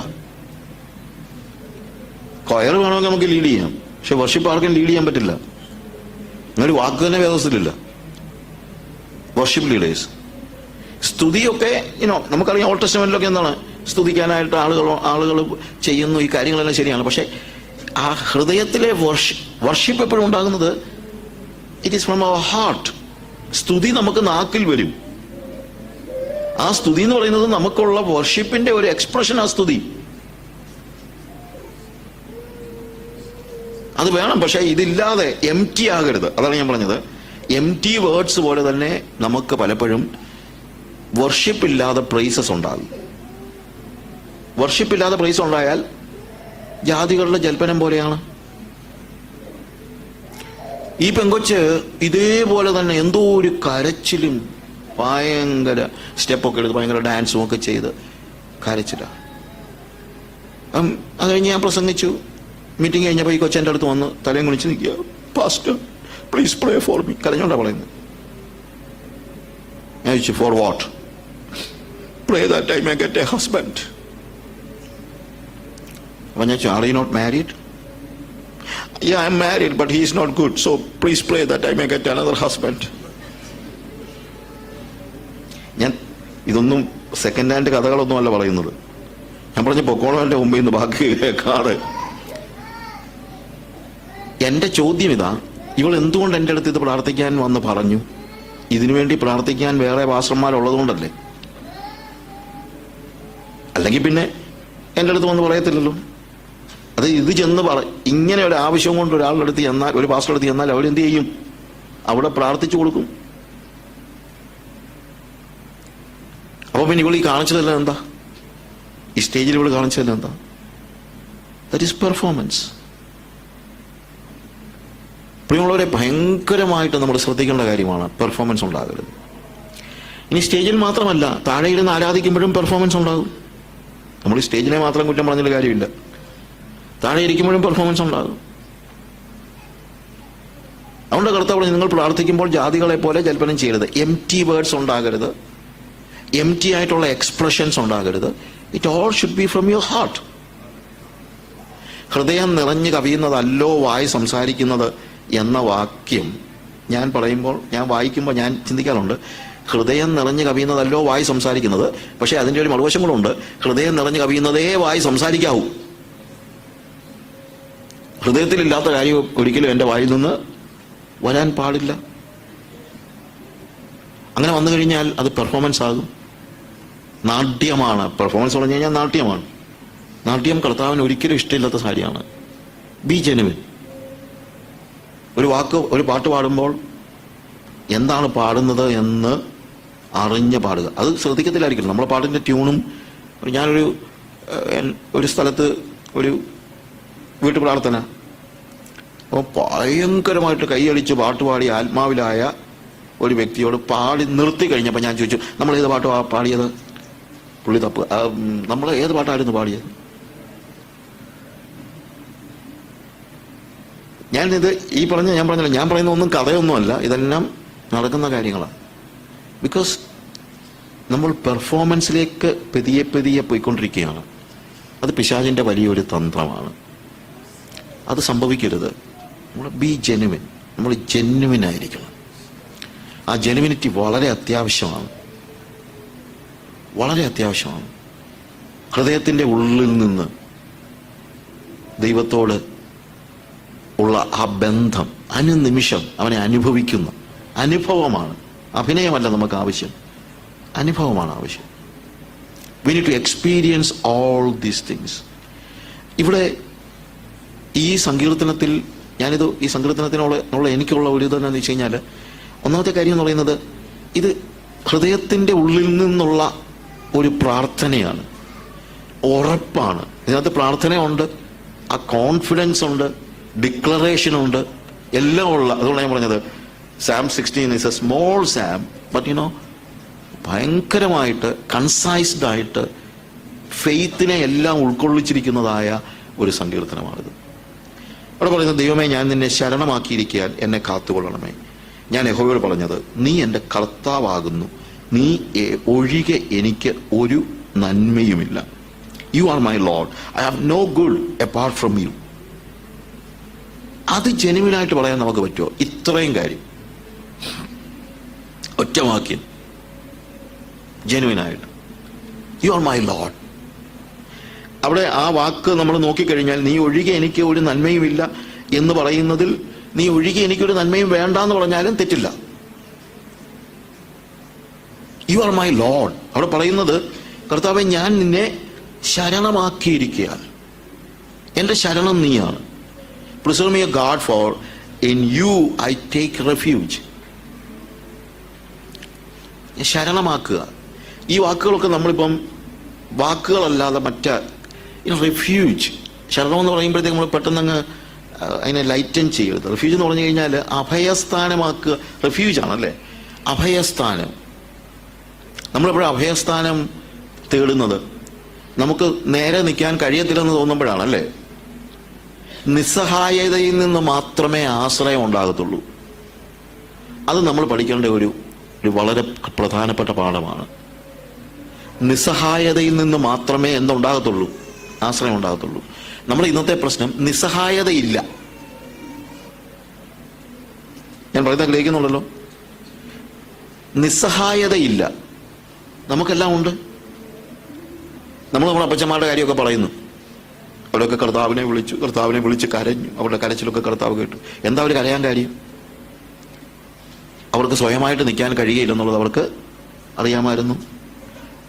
കൊയർ വേണമെങ്കിൽ നമുക്ക് ലീഡ് ചെയ്യാം, പക്ഷെ വർഷിപ്പ് ആർക്കും ലീഡ് ചെയ്യാൻ പറ്റില്ല. അങ്ങനെ വാക്ക് തന്നെ വേദസ്ഥയിലില്ല. Worship leaders. സ്തുതിയൊക്കെ നമുക്കറിയാം, ഓൾഡ് ടെസ്റ്റ്മെന്റിലൊക്കെ എന്താണ്, സ്തുതിക്കാനായിട്ട് ആളുകൾ ചെയ്യുന്നു. ഈ കാര്യങ്ങളെല്ലാം ശരിയാണ്. പക്ഷെ ആ ഹൃദയത്തിലെ വർഷിപ്പ് എപ്പോഴും ഉണ്ടാകുന്നത് it is from our heart. സ്തുതി നമുക്ക് നാക്കിൽ വരും. ആ സ്തുതി എന്ന് പറയുന്നത് നമുക്കുള്ള വർഷിപ്പിന്റെ ഒരു എക്സ്പ്രഷൻ. ആ സ്തുതി അത് വേണം, പക്ഷെ ഇതില്ലാതെ എം ടി ആകരുത്. അതാണ് ഞാൻ പറഞ്ഞത്. എം ടി വേർഡ്സ് പോലെ തന്നെ നമുക്ക് പലപ്പോഴും വർഷിപ്പ് ഇല്ലാതെ പ്രൈസസ് ഉണ്ടാകും. വർഷിപ്പ് ഇല്ലാതെ പ്രൈസ് ഉണ്ടായാൽ ജാതികളുടെ ജൽപ്പനം പോലെയാണ്. ഈ പെങ്കൊച്ച് ഇതേപോലെ തന്നെ എന്തോ ഒരു കരച്ചിലും ഭയങ്കര സ്റ്റെപ്പൊക്കെ എടുത്ത് ഭയങ്കര ഡാൻസും ഒക്കെ ചെയ്ത് കരച്ചില്ല. അത് കഴിഞ്ഞ് ഞാൻ പ്രസംഗിച്ചു. മീറ്റിംഗ് കഴിഞ്ഞപ്പോൾ ഈ കൊച്ചെൻ്റെ അടുത്ത് വന്ന് തലയും കുണിച്ച് നിൽക്കുക. Pastor please pray for me. കരഞ്ഞോണ്ടാ പറയുന്നത്. ഞാൻ ചോദിച്ചു for what? Pray that I may get a husband. അപ്പം ഞാൻ ചോദിച്ചു are you not married? Yeah, I'm married, but he is not good. So please pray that I may get another husband. ഞാൻ ഇതൊന്നും second hand കഥകളൊന്നും അല്ല പറയുന്നത്. ഞാൻ പറഞ്ഞ പൊക്കോളവന്റെ മുമ്പിൽ നിന്ന് ബാക്കി കേൾക്കാറ്. എന്റെ ചോദ്യം ഇതാ, ഇവൾ എന്തുകൊണ്ട് എൻ്റെ അടുത്ത് ഇത് പ്രാർത്ഥിക്കാൻ വന്ന് പറഞ്ഞു? ഇതിനുവേണ്ടി പ്രാർത്ഥിക്കാൻ വേറെ പാസ്റ്റർമാരുള്ളതുകൊണ്ടല്ലേ? അല്ലെങ്കിൽ പിന്നെ എൻ്റെ അടുത്ത് വന്ന് പറയത്തില്ലല്ലോ. അത് ഇത് ചെന്ന് ഇങ്ങനെ ഒരു ആവശ്യം കൊണ്ട് ഒരാളുടെ അടുത്ത് ചെന്നാൽ, ഒരു പാസ്റ്ററുടെ അടുത്ത് ചെന്നാൽ അവരെന്ത് ചെയ്യും? അവിടെ പ്രാർത്ഥിച്ചു കൊടുക്കും. അപ്പൊ പിന്നെ ഇവൾ ഈ കാണിച്ചതല്ല എന്താ? ഈ സ്റ്റേജിൽ ഇവൾ കാണിച്ചതല്ല എന്താ? That is performance. പ്രിയമുള്ളവരെ, ഭയങ്കരമായിട്ട് നമ്മൾ ശ്രദ്ധിക്കേണ്ട കാര്യമാണ് പെർഫോമൻസ് ഉണ്ടാകരുത്. ഇനി സ്റ്റേജിൽ മാത്രമല്ല, താഴെ ഇരുന്ന് ആരാധിക്കുമ്പോഴും പെർഫോമൻസ് ഉണ്ടാകും. നമ്മൾ ഈ സ്റ്റേജിനെ മാത്രം കുറ്റം പറഞ്ഞിട്ട് കാര്യമില്ല. താഴെ ഇരിക്കുമ്പോഴും പെർഫോമൻസ് ഉണ്ടാകും. അതുകൊണ്ട് കർത്താവ് പറഞ്ഞു, നിങ്ങൾ പ്രാർത്ഥിക്കുമ്പോൾ ജാതികളെ പോലെ ജൽപ്പനം ചെയ്യരുത്. എം ടി വേർഡ്സ് ഉണ്ടാകരുത്. എം ടി ആയിട്ടുള്ള എക്സ്പ്രഷൻസ് ഉണ്ടാകരുത്. It all should be from your heart. ഹൃദയം നിറഞ്ഞു കവിയുന്നതല്ലോ വായി സംസാരിക്കുന്നത് എന്ന വാക്യം ഞാൻ പറയുമ്പോൾ, ഞാൻ വായിക്കുമ്പോൾ ഞാൻ ചിന്തിക്കാറുണ്ട്, ഹൃദയം നിറഞ്ഞു കവിയുന്നതല്ലോ വായി സംസാരിക്കുന്നത്. പക്ഷെ അതിൻ്റെ ഒരു മറുവശം കൂടെ, ഹൃദയം നിറഞ്ഞു കവിയുന്നതേ വായി സംസാരിക്കാവൂ. ഹൃദയത്തിലില്ലാത്ത കാര്യം ഒരിക്കലും എൻ്റെ വായിൽ നിന്ന് വരാൻ പാടില്ല. അങ്ങനെ വന്നു കഴിഞ്ഞാൽ അത് പെർഫോമൻസ് ആകും. നാട്യമാണ് പെർഫോമൻസ്. പറഞ്ഞു കഴിഞ്ഞാൽ നാട്യമാണ്. നാട്യം കർത്താവിന് ഒരിക്കലും ഇഷ്ടമില്ലാത്ത കാര്യമാണ്. B genuine. ഒരു പാട്ട് പാടുമ്പോൾ എന്താണ് പാടുന്നത് എന്ന് അറിഞ്ഞ് പാടുക. അത് ശ്രദ്ധിക്കത്തില്ലായിരിക്കും. നമ്മളെ പാട്ടിൻ്റെ ട്യൂണും. ഞാനൊരു സ്ഥലത്ത് ഒരു വീട്ടു പ്രാർത്ഥന, അപ്പോൾ ഭയങ്കരമായിട്ട് കൈയടിച്ച് പാട്ടുപാടി ആത്മാവിലായ ഒരു വ്യക്തിയോട് പാടി നിർത്തി കഴിഞ്ഞപ്പോൾ ഞാൻ ചോദിച്ചു, നമ്മൾ ഏത് പാട്ട് പാടിയത്? പുള്ളി തപ്പ്, നമ്മൾ ഏത് പാട്ടായിരുന്നു പാടിയത്? ഞാനിത് ഞാൻ പറയുന്ന ഒന്നും കഥയൊന്നുമല്ല, ഇതെല്ലാം നടക്കുന്ന കാര്യങ്ങളാണ്. ബിക്കോസ് നമ്മൾ പെർഫോമൻസിലേക്ക് പതിയെ പോയിക്കൊണ്ടിരിക്കുകയാണ്. അത് പിശാചിൻ്റെ വലിയൊരു തന്ത്രമാണ്. അത് സംഭവിക്കരുത്. നമ്മൾ ബി ജെനുവിൻ. നമ്മൾ ജെനുവിൻ ആയിരിക്കണം. ആ ജെനുവിനിറ്റി വളരെ അത്യാവശ്യമാണ്. വളരെ അത്യാവശ്യമാണ്. ഹൃദയത്തിൻ്റെ ഉള്ളിൽ നിന്ന് ദൈവത്തോട് ഉള്ള ആ ബന്ധം അനുനിമിഷം അവനെ അനുഭവിക്കുന്ന അനുഭവമാണ്. അഭിനയമല്ല നമുക്ക് ആവശ്യം, അനുഭവമാണ് ആവശ്യം. We need to experience all these things. ഇവിടെ ഈ സങ്കീർത്തനത്തിൽ ഈ സങ്കീർത്തനത്തിനുള്ള എനിക്കുള്ള ഒരു ഇതെന്ന് വെച്ച് കഴിഞ്ഞാൽ, ഒന്നാമത്തെ കാര്യം എന്ന് പറയുന്നത്, ഇത് ഹൃദയത്തിൻ്റെ ഉള്ളിൽ നിന്നുള്ള ഒരു പ്രാർത്ഥനയാണ്, ഉറപ്പാണ്. ഇതിനകത്ത് പ്രാർത്ഥനയുണ്ട്, ആ കോൺഫിഡൻസ് ഉണ്ട്, ഡിക്ലറേഷൻ ഉണ്ട്, എല്ലാം ഉള്ള. അതുകൊണ്ട് ഞാൻ പറഞ്ഞത് Psalm 16 is a small psalm, but ഭയങ്കരമായിട്ട് കൺസൈസ്ഡ് ആയിട്ട് ഫെയ്ത്തിനെ എല്ലാം ഉൾക്കൊള്ളിച്ചിരിക്കുന്നതായ ഒരു സങ്കീർത്തനമാണിത്. അവിടെ പറയുന്നത്, ദൈവമേ ഞാൻ നിന്നെ ശരണമാക്കിയിരിക്കാൻ എന്നെ കാത്തുകൊള്ളണമേ. ഞാൻ യഹോവയോട് പറഞ്ഞത്, നീ എൻ്റെ കർത്താവാകുന്നു, നീ ഒഴികെ എനിക്ക് ഒരു നന്മയുമില്ല. You are my Lord, I have no good apart from you. അത് ജെനുവിനായിട്ട് പറയാൻ നമുക്ക് പറ്റുമോ? ഇത്രയും കാര്യം ഒറ്റ വാക്യം ജെനുവിനായിട്ട്, യു ആർ മൈ ലോർഡ്. അവിടെ ആ വാക്ക് നമ്മൾ നോക്കിക്കഴിഞ്ഞാൽ, നീ ഒഴികെ എനിക്ക് ഒരു നന്മയുമില്ല എന്ന് പറയുന്നതിൽ, നീ ഒഴികെ എനിക്കൊരു നന്മയും വേണ്ട എന്ന് പറഞ്ഞാലും തെറ്റില്ല. You are my Lord. അവിടെ പറയുന്നത്, കർത്താവെ ഞാൻ നിന്നെ ശരണമാക്കിയിരിക്കുകയാണ്, എൻ്റെ ശരണം നീയാണ്. Preserve me God, for in you I take refuge. ശരണമാക്കുക. ഈ വാക്കുകളൊക്കെ നമ്മളിപ്പം വാക്കുകളല്ലാതെ റെഫ്യൂജ്, ശരണം എന്ന് പറയുമ്പോഴത്തേക്ക് നമ്മൾ പെട്ടെന്ന് അങ്ങ് അതിനെ ലൈറ്റൻ ചെയ്യരുത്. റെഫ്യൂജ് എന്ന് പറഞ്ഞു കഴിഞ്ഞാൽ അഭയസ്ഥാനമാക്കുക. റെഫ്യൂജ് ആണല്ലേ അഭയസ്ഥാനം. നമ്മളെപ്പോഴും അഭയസ്ഥാനം തേടുന്നത് നമുക്ക് നേരെ നിൽക്കാൻ കഴിയത്തില്ലെന്ന് തോന്നുമ്പോഴാണല്ലേ. നിസ്സഹായതയിൽ നിന്ന് മാത്രമേ ആശ്രയം ഉണ്ടാകത്തുള്ളൂ. അത് നമ്മൾ പഠിക്കേണ്ട ഒരു വളരെ പ്രധാനപ്പെട്ട പാഠമാണ്. നിസ്സഹായതയിൽ നിന്ന് മാത്രമേ എന്തുണ്ടാകത്തുള്ളൂ? ആശ്രയം ഉണ്ടാകത്തുള്ളൂ. നമ്മുടെ ഇന്നത്തെ പ്രശ്നം നിസ്സഹായതയില്ല. ഞാൻ പറയുന്നത് ഗ്രഹിക്കുന്നുണ്ടല്ലോ. നിസ്സഹായതയില്ല. നമുക്കെല്ലാം ഉണ്ട്. നമ്മുടെ അപ്പച്ചന്മാരുടെ കാര്യമൊക്കെ പറയുന്നു. അവരൊക്കെ കർത്താവിനെ വിളിച്ച് കരഞ്ഞു. അവരുടെ കരച്ചിലൊക്കെ കർത്താവ് കേട്ടു. എന്താ അവർ കരയാൻ കാര്യം? അവർക്ക് സ്വയമായിട്ട് നിൽക്കാൻ കഴിയില്ലെന്നുള്ളത് അവർക്ക് അറിയാമായിരുന്നു.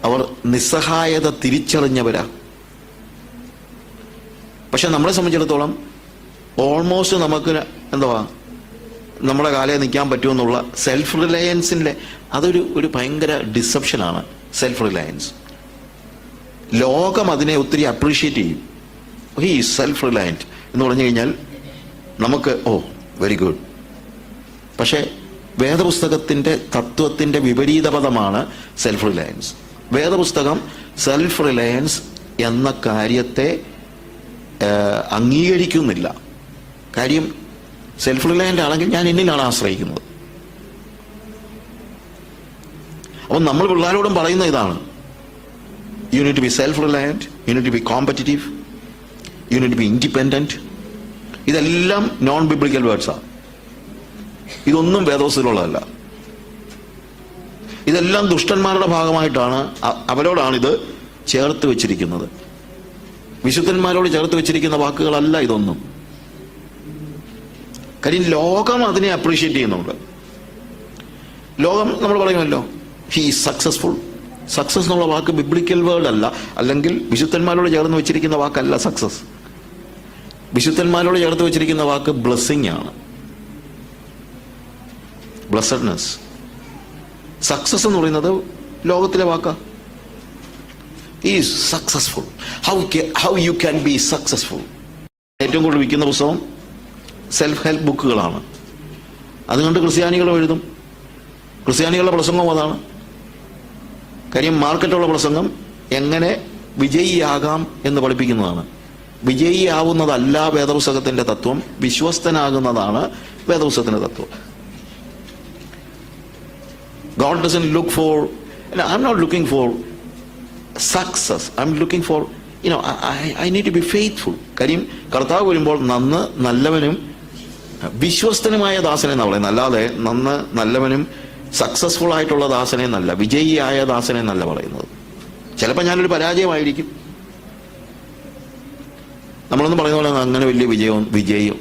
അവർ നിസ്സഹായത തിരിച്ചറിഞ്ഞവരാ. പക്ഷെ നമ്മളെ സംബന്ധിച്ചിടത്തോളം ഓൾമോസ്റ്റ് നമുക്ക് നമ്മുടെ കാലേ നിൽക്കാൻ പറ്റുമെന്നുള്ള സെൽഫ് റിലയൻസിൻ്റെ അതൊരു ഭയങ്കര ഡിസെപ്ഷനാണ്. Self Reliance. ലോകം അതിനെ ഒത്തിരി അപ്രീഷിയേറ്റ് ചെയ്യും. ഹീ ഈസ് സെൽഫ് റിലയൻറ്റ് എന്ന് പറഞ്ഞു കഴിഞ്ഞാൽ നമുക്ക് വെരി ഗുഡ്. പക്ഷേ വേദപുസ്തകത്തിൻ്റെ തത്വത്തിൻ്റെ വിപരീത പദമാണ് സെൽഫ് റിലയൻസ്. വേദപുസ്തകം സെൽഫ് റിലയൻസ് എന്ന കാര്യത്തെ അംഗീകരിക്കുന്നില്ല. കാര്യം സെൽഫ് റിലയൻ്റ് ആണെങ്കിൽ ഞാൻ എന്നിലാണ് ആശ്രയിക്കുന്നത്. അപ്പം നമ്മൾ പിള്ളേരോടും പറയുന്ന ഇതാണ്, you need to be self reliant, you need to be competitive, you need to be independent. ഇതെല്ലാം നോൺ ബിബ്ലിക്കൽ വേർഡ്സാണ്. ഇതൊന്നും വേദപുസ്തകത്തിലുള്ളതല്ല. ഇതെല്ലാം ദുഷ്ടന്മാരുടെ ഭാഗമായിട്ടാണ്, അവരോടാണിത് ചേർത്ത് വെച്ചിരിക്കുന്നത്. വിശുദ്ധന്മാരോട് ചേർത്ത് വെച്ചിരിക്കുന്ന വാക്കുകളല്ല ഇതൊന്നും. കാര്യം ലോകം അതിനെ അപ്രീഷിയേറ്റ് ചെയ്യുന്നുണ്ട്. ലോകം നമ്മൾ പറയുമല്ലോ, ഹി ഈസ് സക്സസ്ഫുൾ. സക്സസ് എന്നുള്ള വാക്ക് ബിബ്ലിക്കൽ വേർഡ് അല്ല, അല്ലെങ്കിൽ വിശുദ്ധന്മാരോട് ചേർന്ന് വെച്ചിരിക്കുന്ന വാക്കല്ല സക്സസ്. വിശുദ്ധന്മാരോട് ചേർത്ത് വെച്ചിരിക്കുന്ന വാക്ക് ബ്ലെസ്സിങ് ആണ്, ബ്ലെസ്സഡ്നെസ്. സക്സസ് എന്ന് പറയുന്നത് ലോകത്തിലെ വാക്കാ. Is successful. How you can be successful. ഏറ്റവും കൂടുതൽ വിൽക്കുന്ന പുസ്തകം സെൽഫ് ഹെൽപ്പ് ബുക്കുകളാണ്. അതുകൊണ്ട് ക്രിസ്ത്യാനികളും എഴുതും. ക്രിസ്ത്യാനികളുടെ പ്രസംഗവും അതാണ്. കാര്യം മാർക്കറ്റുള്ള പ്രസംഗം എങ്ങനെ വിജയിയാകാം എന്ന് പഠിപ്പിക്കുന്നതാണ്. വിജയിയാവുന്നതല്ല വേദപുസ്തകത്തിന്റെ തത്വം, വിശ്വസ്തനാകുന്നതാണ് വേദപുസ്തകത്തിന്റെ തത്വം. God doesn't look for, I'm not looking for success. I'm looking for, I need to be faithful. കാര്യം കർത്താവ് വരുമ്പോൾ നല്ലവനും വിശ്വസ്തനുമായ ദാസനെ എന്നാണ് പറയുന്നത്. അല്ലാതെ നല്ലവനും സക്സസ്ഫുൾ ആയിട്ടുള്ള ദാസനെ എന്നല്ല, വിജയിയായ ദാസനെ എന്നല്ല പറയുന്നത്. ചിലപ്പോൾ ഞാനൊരു പരാജയമായിരിക്കും. നമ്മളൊന്നും പറയുന്ന പോലെ അങ്ങനെ വലിയ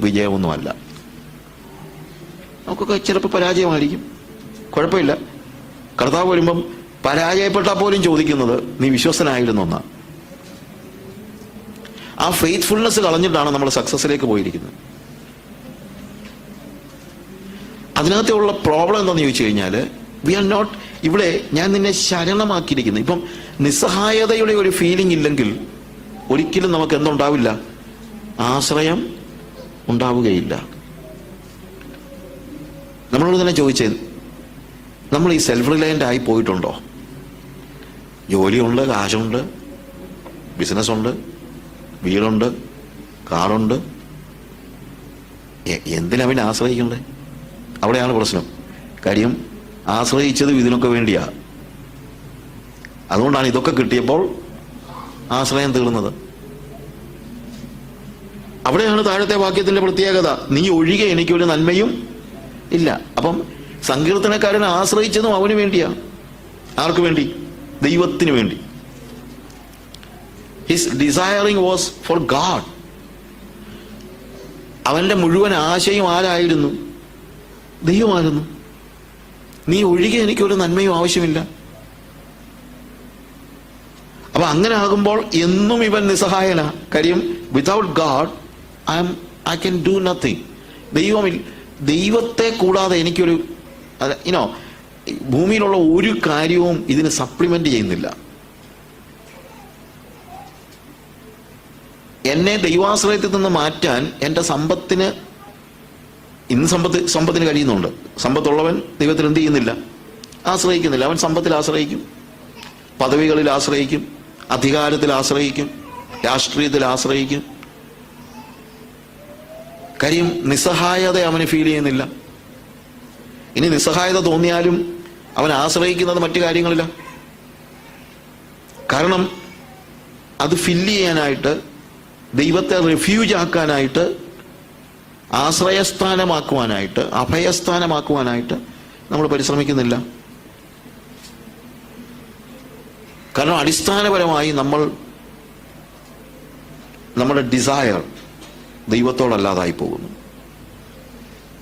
വിജയമൊന്നുമല്ല. നമുക്കൊക്കെ ചിലപ്പോൾ പരാജയമായിരിക്കും, കുഴപ്പമില്ല. കർത്താവ് വരുമ്പം പരാജയപ്പെട്ടാൽ പോലും ചോദിക്കുന്നത് നീ വിശ്വസ്തനായിരുന്നു എന്നാണ്. ആ ഫെയ്ത്ത്ഫുൾനെസ് കളഞ്ഞിട്ടാണ് നമ്മൾ സക്സസിലേക്ക് പോയിരിക്കുന്നത്. അതിനകത്തുള്ള പ്രോബ്ലം എന്താണെന്ന് ചോദിച്ചു കഴിഞ്ഞാൽ, വി ആർ നോട്ട്, ഇവിടെ ഞാൻ നിന്നെ ശരണമാക്കിയിരിക്കുന്നു. ഇപ്പം നിസ്സഹായതയുടെ ഒരു ഫീലിംഗ് ഇല്ലെങ്കിൽ ഒരിക്കലും നമുക്ക് എന്തുണ്ടാവില്ല? ആശ്രയം ഉണ്ടാവുകയില്ല. നമ്മളോട് തന്നെ ചോദിച്ചത്, നമ്മൾ ഈ സെൽഫ് റിലയൻ്റ് ആയി പോയിട്ടുണ്ടോ? ജോലിയുണ്ട്, കാശുണ്ട്, ബിസിനസ്സുണ്ട്, വീടുണ്ട്, കാറുണ്ട്, എന്തിനാ പിന്നെ ആശ്രയിക്കണ്ടേ? അവിടെയാണ് പ്രശ്നം. കാര്യം ആശ്രയിച്ചത് ഇതിനൊക്കെ വേണ്ടിയാ. അതുകൊണ്ടാണ് ഇതൊക്കെ കിട്ടിയപ്പോൾ ആശ്രയം തീർന്നത്. അവിടെയാണ് താഴത്തെ വാക്യത്തിന്റെ പ്രത്യേകത, നീ ഒഴികെ എനിക്കൊരു നന്മയും ഇല്ല. അപ്പം സങ്കീർത്തനക്കാരൻ ആശ്രയിച്ചതും അവന് വേണ്ടിയാ. ആർക്ക് വേണ്ടി? ദൈവത്തിന് വേണ്ടി. His desiring was for God. അവന്റെ മുഴുവൻ ആശയം ആരായിരുന്നു? ദൈവമായിരുന്നു. നീ ഒഴികെ എനിക്കൊരു നന്മയും ആവശ്യമില്ല. അങ്ങനെ ആകുമ്പോൾ എന്നും ഇവൻ നിസ്സഹായന. കാര്യം without God I can do nothing. ദൈവത്തെ കൂടാതെ എനിക്കൊരു ഭൂമിയിലുള്ള ഒരു കാര്യവും ഇതിന് സപ്ലിമെന്റ് ചെയ്യുന്നില്ല. എന്നെ ദൈവാശ്രയത്തിൽ നിന്ന് മാറ്റാൻ എൻ്റെ സമ്പത്തിന്, ഇന്ന് സമ്പത്തിന് കഴിയുന്നുണ്ട്. സമ്പത്തുള്ളവൻ ദൈവത്തിൽ എന്ത് ചെയ്യുന്നില്ല? ആശ്രയിക്കുന്നില്ല. അവൻ സമ്പത്തിൽ ആശ്രയിക്കും, പദവികളിൽ ആശ്രയിക്കും, അധികാരത്തിൽ ആശ്രയിക്കും, രാഷ്ട്രീയത്തിൽ ആശ്രയിക്കും. കാര്യം നിസ്സഹായത അവന് ഫീൽ ചെയ്യുന്നില്ല. ഇനി നിസ്സഹായത തോന്നിയാലും അവൻ ആശ്രയിക്കുന്നത് മറ്റു കാര്യങ്ങളില്ല. കാരണം അത് ഫില്ല് ചെയ്യാനായിട്ട്, ദൈവത്തെ റിഫ്യൂജ് ആക്കാനായിട്ട്, ആശ്രയസ്ഥാനമാക്കുവാനായിട്ട്, അഭയസ്ഥാനമാക്കുവാനായിട്ട് നമ്മൾ പരിശ്രമിക്കുന്നില്ല. കാരണം അടിസ്ഥാനപരമായി നമ്മുടെ ഡിസയർ ദൈവത്തോടല്ലാതായി പോകുന്നു.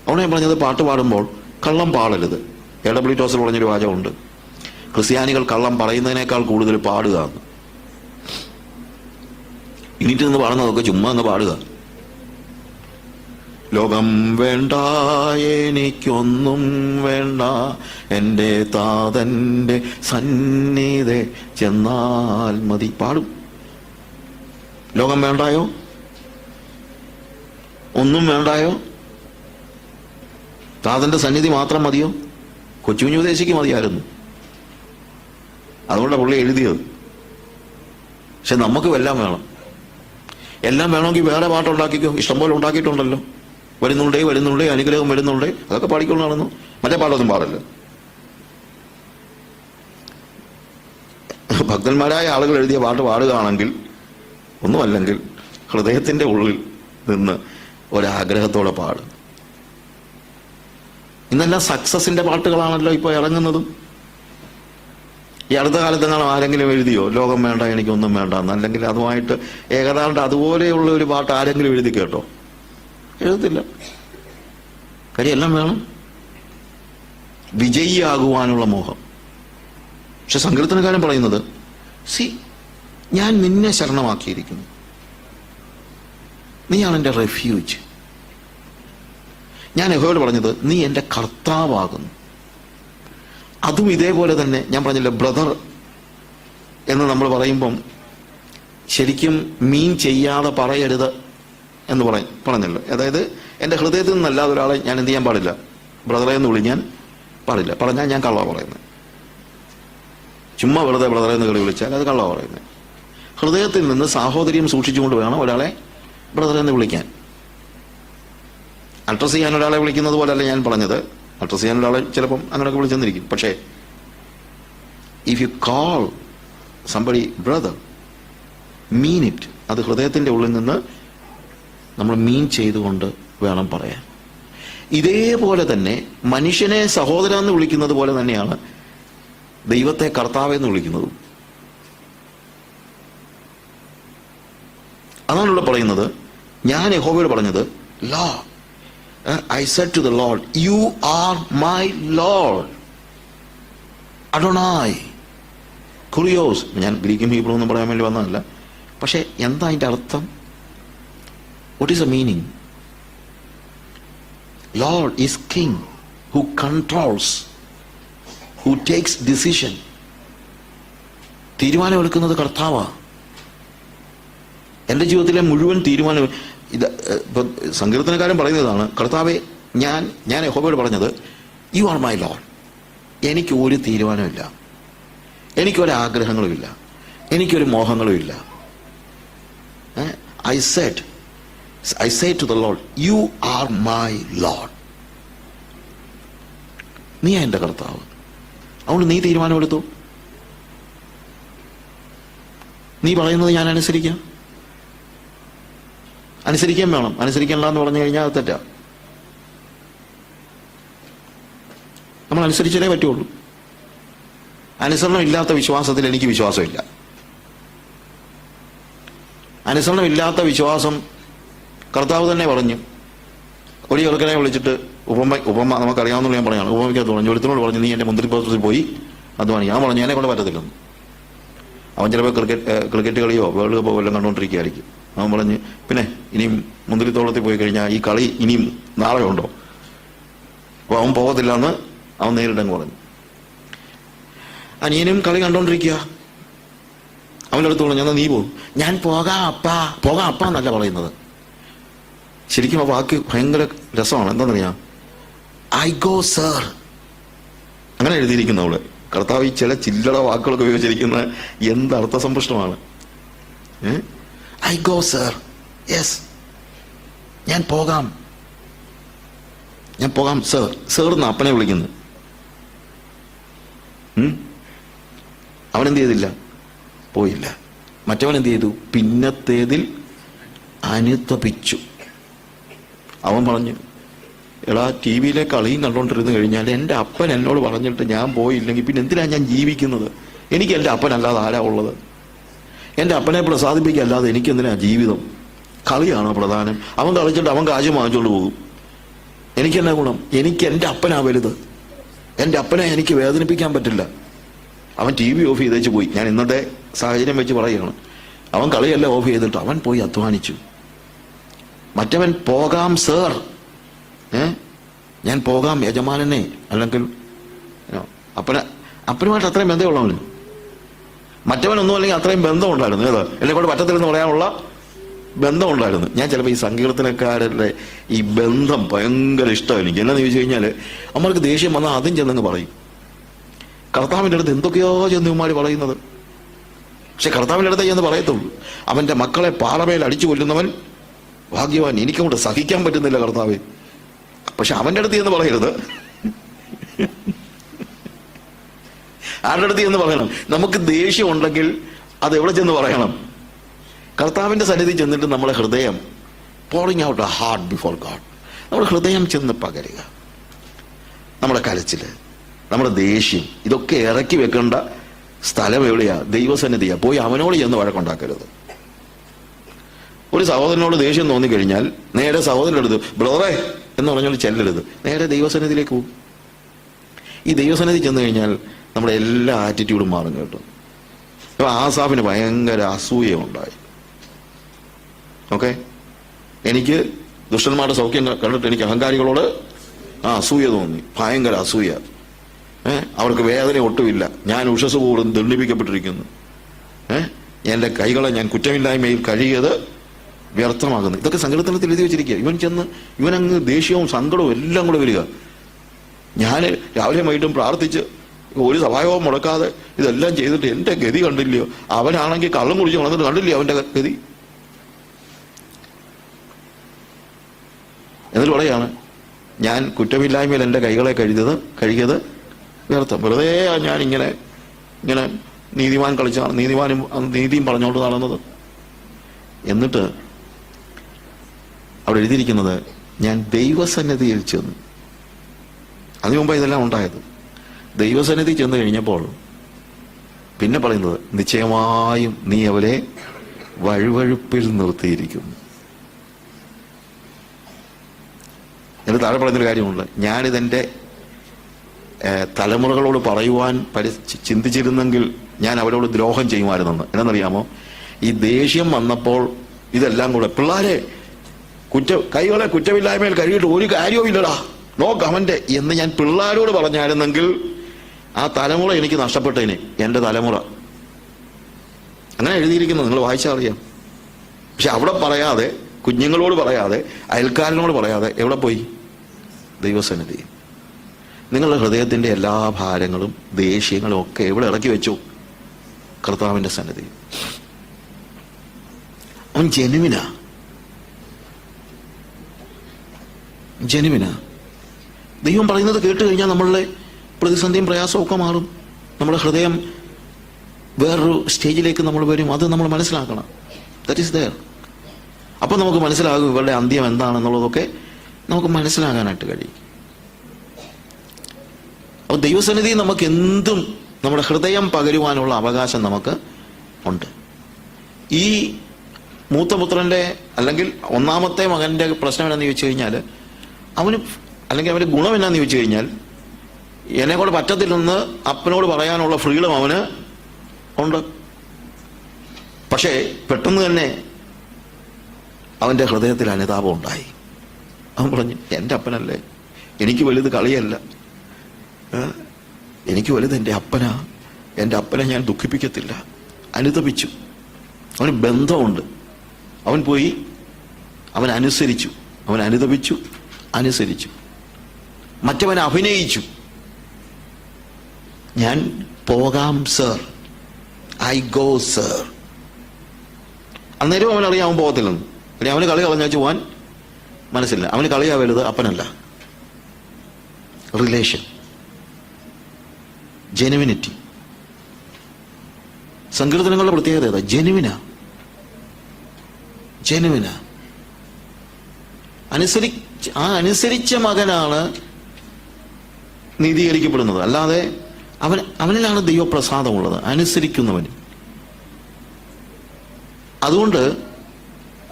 അവിടെ ഞാൻ പറഞ്ഞത്, പാട്ട് പാടുമ്പോൾ കള്ളം പാടരുത്. എ.ഡബ്ല്യു. ടോസർ പറഞ്ഞൊരു വാചകമുണ്ട്, ക്രിസ്ത്യാനികൾ കള്ളം പറയുന്നതിനേക്കാൾ കൂടുതൽ പാടുക. ഇനിറ്റ് നിന്ന് പാടുന്നതൊക്കെ ചുമ്മാ എന്ന് പാടുക. ലോകം വേണ്ട എനിക്കൊന്നും വേണ്ട, എൻ്റെ താതൻ്റെ സന്നിധി ചെന്നാൽ മതി. പാടും. ലോകം വേണ്ടായോ? ഒന്നും വേണ്ടായോ? താതൻ്റെ സന്നിധി മാത്രം മതിയോ? കൊച്ചുകുഞ്ഞു ദേശിക്ക് മതിയായിരുന്നു, അതുകൊണ്ടാണ് പുള്ളി എഴുതിയത്. പക്ഷെ നമുക്ക് എല്ലാം വേണം. എല്ലാം വേണമെങ്കിൽ വേറെ പാട്ടുണ്ടാക്കിക്കോ, ഇഷ്ടംപോലെ ഉണ്ടാക്കിയിട്ടുണ്ടല്ലോ. വരുന്നുണ്ടേ അനുഗ്രഹം വരുന്നുണ്ടേ, അതൊക്കെ പാടിക്കൊള്ളാണെന്നു. മറ്റേ പാട്ടൊന്നും പാടില്ല. ഭക്തന്മാരായ ആളുകൾ എഴുതിയ പാട്ട് പാടുകയാണെങ്കിൽ, ഒന്നുമല്ലെങ്കിൽ ഹൃദയത്തിന്റെ ഉള്ളിൽ നിന്ന് ഒരാഗ്രഹത്തോടെ പാടും. ഇന്നെല്ലാം സക്സസിന്റെ പാട്ടുകളാണല്ലോ ഇപ്പോൾ ഇറങ്ങുന്നതും. ഈ അടുത്ത കാലത്തെങ്ങാണ് ആരെങ്കിലും എഴുതിയോ ലോകം വേണ്ട എനിക്കൊന്നും വേണ്ട എന്ന്? അല്ലെങ്കിൽ അതുമായിട്ട് ഏകദാണ്ട് അതുപോലെയുള്ള ഒരു പാട്ട് ആരെങ്കിലും എഴുതി കേട്ടോ? എഴുതത്തില്ല. കാര്യം എല്ലാം വേണം, വിജയിയാകുവാനുള്ള മോഹം. പക്ഷെ സങ്കീർത്തനക്കാരൻ പറയുന്നത്, ഞാൻ നിന്നെ ശരണമാക്കിയിരിക്കുന്നു, നീയാണ് എൻ്റെ റെഫ്യൂജ്. ഞാൻ യഹോവയോട് പറഞ്ഞത്, നീ എൻ്റെ കർത്താവാകുന്നു. അതും ഇതേപോലെ തന്നെ ഞാൻ പറഞ്ഞില്ല, ബ്രദർ എന്ന് നമ്മൾ പറയുമ്പം ശരിക്കും മീൻ ചെയ്യാതെ പറയരുത് എന്ന് പറഞ്ഞല്ലോ. അതായത് എൻ്റെ ഹൃദയത്തിൽ നിന്നല്ലാതെ ഒരാളെ ഞാൻ എന്ത് ചെയ്യാൻ പാടില്ല, ബ്രദറെ എന്ന് വിളിക്കാൻ പാടില്ല. പറഞ്ഞാൽ ഞാൻ കള്ളാ പറയുന്നത്. ചുമ്മാ വെറുതെ ബ്രദറെ എന്ന് വിളിച്ചാൽ അത് കള്ളാ പറയുന്നത്. ഹൃദയത്തിൽ നിന്ന് സാഹോദര്യം സൂക്ഷിച്ചുകൊണ്ട് വേണം ഒരാളെ ബ്രദറെ എന്ന് വിളിക്കാൻ. അഡ്രസ് ചെയ്യാൻ ഒരാളെ വിളിക്കുന്നത് പോലല്ല ഞാൻ പറഞ്ഞത്. അഡ്രസ് ചെയ്യാൻ ഒരാളെ ചിലപ്പം അങ്ങനെയൊക്കെ വിളിച്ചെന്നിരിക്കും. പക്ഷേ if you call somebody brother, mean it. അത് ഹൃദയത്തിന്റെ ഉള്ളിൽ നിന്ന് നമ്മൾ മീൻ ചെയ്തുകൊണ്ട് വേണം പറയാൻ. ഇതേപോലെ തന്നെ മനുഷ്യനെ സഹോദരൻ എന്ന് വിളിക്കുന്നത് പോലെ തന്നെയാണ് ദൈവത്തെ കർത്താവെന്ന് വിളിക്കുന്നതും. അതാണല്ലോ പറയുന്നത്, ഞാൻ യഹോവയോട് പറഞ്ഞത്, Lord, I said to the Lord, you are my Lord. Adonai. Kurios. ഞാൻ ഗ്രീക്കും ഹീബ്രു ഒന്നും പറയാൻ വേണ്ടി വന്നതല്ല. പക്ഷെ എന്താ അതിൻ്റെ അർത്ഥം? What is the meaning? Lord is king who controls, who takes decision. തീരുമാനമെടുക്കുന്നത് കർത്താവാ. എൻ്റെ ജീവിതത്തിലെ മുഴുവൻ തീരുമാനം ഇപ്പൊ സങ്കീർത്തനക്കാരൻ പറയുന്നതാണ്, കർത്താവെ, ഞാൻ യഹോവയോട് പറഞ്ഞത്, യു ആർ മൈ ലോർഡ്. എനിക്ക് ഒരു തീരുമാനമില്ല, എനിക്കൊരാഗ്രഹങ്ങളുമില്ല, എനിക്കൊരു മോഹങ്ങളുമില്ല. I said to the Lord, you are my Lord. നീ എൻ്റെ കർത്താവ്. അതുകൊണ്ട് നീ തീരുമാനമെടുത്തു. നീ പറയുന്നത് ഞാൻ അനുസരിക്കാം. അനുസരിക്കാൻ വേണം. അനുസരിക്കണ്ട എന്ന് പറഞ്ഞു കഴിഞ്ഞാൽ അത് തെറ്റാ. നമ്മൾ അനുസരിച്ചാലേ പറ്റുള്ളൂ. അനുസരണം ഇല്ലാത്ത വിശ്വാസത്തിൽ എനിക്ക് വിശ്വാസമില്ല. അനുസരണം ഇല്ലാത്ത വിശ്വാസം കർത്താവ് തന്നെ പറഞ്ഞു. ഒരു ചെറുക്കനെ വിളിച്ചിട്ട് ഉപമ നമുക്കറിയാവുന്ന ഞാൻ പറഞ്ഞാണ്. ഉപമയ്ക്കകത്ത് പറഞ്ഞു, ഒരുത്തിനോട് പറഞ്ഞു, നീ എൻ്റെ മുന്തിരിത്തോട്ടത്തിൽ പോയി അധ്വാനിക്കും. ഞാൻ പറഞ്ഞു, എന്നെ കൊണ്ട് പറ്റത്തില്ലെന്ന്. അവൻ ചിലപ്പോൾ ക്രിക്കറ്റ് കളിയോ വേൾഡ് കപ്പോ എല്ലാം കണ്ടുകൊണ്ടിരിക്കുകയായിരിക്കും. അവൻ പറഞ്ഞ് പിന്നെ ഇനിയും മുന്തിരിത്തോളത്തിൽ പോയി കഴിഞ്ഞാൽ ഈ കളി ഇനിയും നാളെ ഉണ്ടോ, അപ്പോൾ അവൻ പോകത്തില്ല എന്ന് അവൻ നേരിട്ടങ്ങ് പറഞ്ഞു. അനിയനും കളി കണ്ടോണ്ടിരിക്കുക. അവൻ്റെ അടുത്ത് പറഞ്ഞു, എന്നാൽ നീ പോകും. ഞാൻ പോകാം അപ്പ എന്നല്ല പറയുന്നത്. ശരിക്കും ആ വാക്ക് ഭയങ്കര രസമാണ്. എന്താണെന്നറിയാം, ഐ ഗോ സർ, അങ്ങനെ എഴുതിയിരിക്കുന്ന അവള്. കർത്താവ് ഈ ചില ചില്ലറ വാക്കുകളൊക്കെ ഉപയോഗിച്ചിരിക്കുന്ന എന്ത് അർത്ഥസമ്പുഷ്ടമാണ്. ഐ ഗോ സർ, യെസ്, ഞാൻ പോകാം സർ. സർ എന്ന് അപ്പനെ വിളിക്കുന്നു. അവൻ എന്ത് ചെയ്തില്ല, പോയില്ല. മറ്റവൻ എന്ത് ചെയ്തു, പിന്നത്തേതിൽ അനുതപിച്ചു. അവൻ പറഞ്ഞു, എടാ ടി വിയിലെ കളിയും കണ്ടോണ്ടിരുന്ന് കഴിഞ്ഞാൽ എൻ്റെ അപ്പൻ എന്നോട് പറഞ്ഞിട്ട് ഞാൻ പോയില്ലെങ്കിൽ പിന്നെ എന്തിനാണ് ഞാൻ ജീവിക്കുന്നത്? എനിക്ക് എൻ്റെ അപ്പനല്ലാതെ ആരാ ഉള്ളത്? എൻ്റെ അപ്പനെ പ്രസാദിപ്പിക്കല്ലാതെ എനിക്കെന്തിനാ ജീവിതം? കളിയാണോ പ്രധാനം? അവൻ കളിച്ചിട്ട് അവൻ കാശ് വാങ്ങിച്ചുകൊണ്ട് പോകും. എനിക്കെന്നാ ഗുണം? എനിക്ക് എൻ്റെ അപ്പനാ വലുത്. എൻ്റെ അപ്പനെ എനിക്ക് വേദനിപ്പിക്കാൻ പറ്റില്ല. അവൻ ടി വി ഓഫ് ചെയ്തേച്ച് പോയി. ഞാൻ ഇന്നത്തെ സാഹചര്യം വെച്ച് പറയുകയാണ്. അവൻ കളിയെല്ലാം ഓഫ് ചെയ്തിട്ട് അവൻ പോയി അധ്വാനിച്ചു. മറ്റവൻ പോകാം സർ, ഞാൻ പോകാം യജമാനനെ, അല്ലെങ്കിൽ അപ്പനുമായിട്ട് അത്രയും ബന്ധമുള്ളവന്. മറ്റവനൊന്നും അല്ലെങ്കിൽ അത്രയും ബന്ധം ഉണ്ടായിരുന്നു. ഏതാ എന്നെ കൊണ്ട് പറ്റത്തില്ലെന്ന് പറയാനുള്ള ബന്ധം ഉണ്ടായിരുന്നു. ഞാൻ ചിലപ്പോൾ ഈ സങ്കീർത്തനക്കാരുടെ ഈ ബന്ധം ഭയങ്കര ഇഷ്ടമാണ് എനിക്ക്. എന്നാന്ന് ചോദിച്ചു കഴിഞ്ഞാൽ നമ്മൾക്ക് ദേഷ്യം വന്നാൽ അതും ചെന്നങ്ങ് പറയും. കർത്താവിൻ്റെ അടുത്ത് എന്തൊക്കെയോ ചെന്നുമാര് പറയുന്നത്, പക്ഷെ കർത്താവിൻ്റെ അടുത്ത് ചെന്ന് പറയത്തുള്ളൂ. അവന്റെ മക്കളെ പാറമേൽ അടിച്ചു കൊല്ലുന്നവൻ ഭാഗ്യവാൻ, എനിക്കങ്ങോട്ട് സഹിക്കാൻ പറ്റുന്നില്ല കർത്താവേ. പക്ഷെ അവന്റെ അടുത്ത് എന്ന് പറയരുത്. ആരുടെ അടുത്ത് എന്ന് പറയണം? നമുക്ക് ദേഷ്യം ഉണ്ടെങ്കിൽ അത് എവിടെ ചെന്ന് പറയണം? കർത്താവിന്റെ സന്നിധി ചെന്നിട്ട് നമ്മളെ ഹൃദയം pouring out a heart before God, നമ്മുടെ ഹൃദയം ചെന്ന് പകരുക. നമ്മുടെ കരച്ചില്, നമ്മുടെ ദേഷ്യം, ഇതൊക്കെ ഇറക്കി വെക്കേണ്ട സ്ഥലം എവിടെയാ? ദൈവസന്നിധിയാ. പോയി അവനോട് ചെന്ന് വഴക്കുണ്ടാക്കരുത്. ഒരു സഹോദരനോട് ദേഷ്യം തോന്നിക്കഴിഞ്ഞാൽ നേരെ സഹോദരൻ്റെ അടുത്ത് ബ്രദറേ എന്ന് പറഞ്ഞാൽ ചെല്ലരുത്, നേരെ ദൈവസന്നിധിയിലേക്ക് പോകും. ഈ ദൈവസന്നിധി ചെന്ന് കഴിഞ്ഞാൽ നമ്മുടെ എല്ലാ ആറ്റിറ്റ്യൂഡും മാറും കേട്ടോ. അപ്പൊ ആസാഫിന് ഭയങ്കര അസൂയ ഉണ്ടായി. ഓക്കെ, എനിക്ക് ദുഷ്ടന്മാരുടെ സൗഖ്യം കണ്ടിട്ട് എനിക്ക് അഹങ്കാരികളോട് അസൂയ തോന്നി, ഭയങ്കര അസൂയ. അവർക്ക് വേദന ഒട്ടുമില്ല. ഞാൻ ഉഷസ് പോലും ദണ്ഡിപ്പിക്കപ്പെട്ടിരിക്കുന്നു. എൻ്റെ കൈകളെ ഞാൻ കുറ്റമില്ലായ്മയിൽ കഴിയത് വ്യർത്ഥമാകുന്നു. ഇതൊക്കെ സങ്കീർത്തനത്തിൽ എഴുതി വെച്ചിരിക്കുക. ഇവനങ്ങ് ദേഷ്യവും സങ്കടവും എല്ലാം കൂടെ വരിക. ഞാൻ രാവിലെ വൈകിട്ടും പ്രാർത്ഥിച്ച് ഒരു സഹായവും മുടക്കാതെ ഇതെല്ലാം ചെയ്തിട്ട് എൻ്റെ ഗതി കണ്ടില്ലയോ? അവനാണെങ്കിൽ കള്ളം കുടിച്ച് വളർന്നിട്ട് കണ്ടില്ലയോ അവൻ്റെ ഗതി? എന്നിട്ട് പറയാണ്, ഞാൻ കുറ്റമില്ലായ്മയിൽ എൻ്റെ കൈകളെ കഴുകിയത് വ്യർത്ഥം. വെറുതെ ഞാൻ ഇങ്ങനെ നീതിമാൻ കളിച്ചാണ്, നീതിയും പറഞ്ഞുകൊണ്ട് നടന്നത്. എന്നിട്ട് അവിടെ എഴുതിയിരിക്കുന്നത്, ഞാൻ ദൈവസന്നിധിയിൽ ചെന്നു. അതിനു മുമ്പ് ഇതെല്ലാം ഉണ്ടായത്. ദൈവസന്നിധി ചെന്ന് കഴിഞ്ഞപ്പോൾ പിന്നെ പറയുന്നത്, നിശ്ചയമായും നീ അവരെ വഴുവഴുപ്പിൽ നിർത്തിയിരിക്കുന്നു. എന്നിട്ട് താഴെ പറയുന്നൊരു കാര്യമുണ്ട്, ഞാനിതെൻ്റെ തലമുറകളോട് പറയുവാൻ ചിന്തിച്ചിരുന്നെങ്കിൽ ഞാൻ അവരോട് ദ്രോഹം ചെയ്യുമായിരുന്നെന്ന്. എന്നറിയാമോ? ഈ ദേഷ്യം വന്നപ്പോൾ ഇതെല്ലാം കൂടെ, പിള്ളാരെ കൈകളെ കുറ്റമില്ലായ്മയിൽ കഴിയിട്ട് ഒരു കാര്യവും ഇല്ലടാ, നോക്ക് അവന്റെ എന്ന് ഞാൻ പിള്ളാരോട് പറഞ്ഞായിരുന്നെങ്കിൽ ആ തലമുറ എനിക്ക് നഷ്ടപ്പെട്ടതിന്. എൻ്റെ തലമുറ അങ്ങനെ എഴുതിയിരിക്കുന്നത് നിങ്ങൾ വായിച്ചാൽ അറിയാം. പക്ഷെ അവിടെ പറയാതെ, കുഞ്ഞുങ്ങളോട് പറയാതെ, അയൽക്കാരനോട് പറയാതെ എവിടെ പോയി? ദൈവസന്നിധി. നിങ്ങളുടെ ഹൃദയത്തിന്റെ എല്ലാ ഭാരങ്ങളും ദേഷ്യങ്ങളും ഒക്കെ എവിടെ ഇറക്കി വെച്ചു? കർത്താവിന്റെ സന്നിധി. അവൻ ജനുവിനാ. ദൈവം പറയുന്നത് കേട്ട് കഴിഞ്ഞാൽ നമ്മളുടെ പ്രതിസന്ധിയും പ്രയാസവും ഒക്കെ മാറും. നമ്മുടെ ഹൃദയം വേറൊരു സ്റ്റേജിലേക്ക് നമ്മൾ വരും. അത് നമ്മൾ മനസ്സിലാക്കണം. That is there. അപ്പൊ നമുക്ക് മനസ്സിലാകും ഇവരുടെ അന്ത്യം എന്താണെന്നുള്ളതൊക്കെ നമുക്ക് മനസ്സിലാകാനായിട്ട് കഴിയും. അപ്പോൾ ദൈവസന്നിധി നമുക്ക് എന്തും നമ്മുടെ ഹൃദയം പകരുവാനുള്ള അവകാശം നമുക്ക് ഉണ്ട്. ഈ മൂത്തപുത്രന്റെ അല്ലെങ്കിൽ ഒന്നാമത്തെ മകന്റെ പ്രശ്നം എന്നാന്ന് ചോദിച്ചു കഴിഞ്ഞാൽ, അവന് അല്ലെങ്കിൽ അവന്റെ ഗുണം എന്നാന്ന് ചോദിച്ചു കഴിഞ്ഞാൽ, എന്നെ കൊണ്ട് പറ്റത്തില്ലെന്ന് അപ്പനോട് പറയാനുള്ള ഫ്രീഡം അവന് ഉണ്ട്. പക്ഷേ പെട്ടെന്ന് തന്നെ അവൻ്റെ ഹൃദയത്തിൽ അനുതാപം ഉണ്ടായി. അവൻ പറഞ്ഞു, എൻ്റെ അപ്പനല്ലേ, എനിക്ക് വലുത് കളിയല്ല, എനിക്ക് വലുത് എൻ്റെ അപ്പനാ, എൻ്റെ അപ്പനെ ഞാൻ ദുഃഖിപ്പിക്കത്തില്ല. അനുതപിച്ചു. അവന് ബന്ധമുണ്ട്. അവൻ പോയി, അവൻ അനുസരിച്ചു, അവൻ അനുതപിച്ചു, അനുസരിച്ചു. മറ്റവൻ അഭിനയിച്ചു, ഞാൻ പോകാം സർ, ഐ ഗോ സർ. അന്നേരം അവനറിയാം അവൻ പോകത്തില്ലെന്ന്. പിന്നെ അവന് കളി കളഞ്ഞാൽ പോവാൻ മനസ്സില്ല. അവന് കളിയാ വലുത്, അപ്പനല്ല. Relation, genuinity. സങ്കീർത്തനങ്ങളുടെ പ്രത്യേകത ഏതാ? ജെനുവിനാ. അനുസരിച്ച മകനാണ് നീതീകരിക്കപ്പെടുന്നത്. അല്ലാതെ അവനിലാണ് ദൈവപ്രസാദമുള്ളത്, അനുസരിക്കുന്നവന്. അതുകൊണ്ട്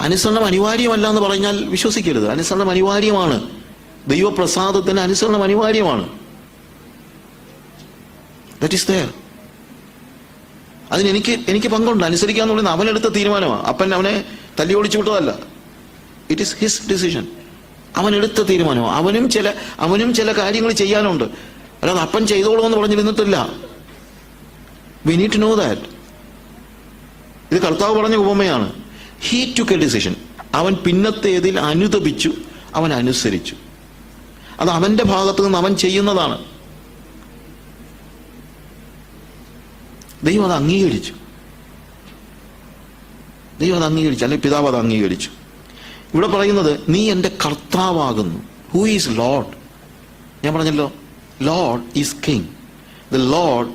അനുസരണം അനിവാര്യമല്ല എന്ന് പറഞ്ഞാൽ വിശ്വസിക്കരുത്. അനുസരണം അനിവാര്യമാണ്. ദൈവപ്രസാദത്തിന് അനുസരണം അനിവാര്യമാണ്. That is there. അതിന് എനിക്ക് പങ്കുണ്ട്. അനുസരിക്കാന്ന് പറയുന്നത് അവനെടുത്ത തീരുമാനമാണ്. അപ്പൻ അവനെ തല്ലി ഓടിച്ചു വിട്ടതല്ല. It is his decision. അവനെടുത്ത തീരുമാനമാണ്. അവനും ചില കാര്യങ്ങൾ ചെയ്യാനുണ്ട്. അല്ലാതെ അപ്പൻ ചെയ്തോളൂ എന്ന് പറഞ്ഞിരുന്നിട്ടില്ല. We need to know that. ഇത് കർത്താവ് പറഞ്ഞ ഉപമയാണ്. He took a decision. അവൻ പിന്നത്തേതിൽ അനുതപിച്ചു, അവൻ അനുസരിച്ചു. അത് അവന്റെ ഭാഗത്ത് നിന്ന് അവൻ ചെയ്യുന്നതാണ്. ദൈവം അത് അംഗീകരിച്ചു. അല്ലെങ്കിൽ പിതാവ് അത് അംഗീകരിച്ചു. ഇവിടെ പറയുന്നത്, നീ എൻ്റെ കർത്താവാകുന്നു. Who is Lord? ഞാൻ പറഞ്ഞല്ലോ, Lord is king. The Lord,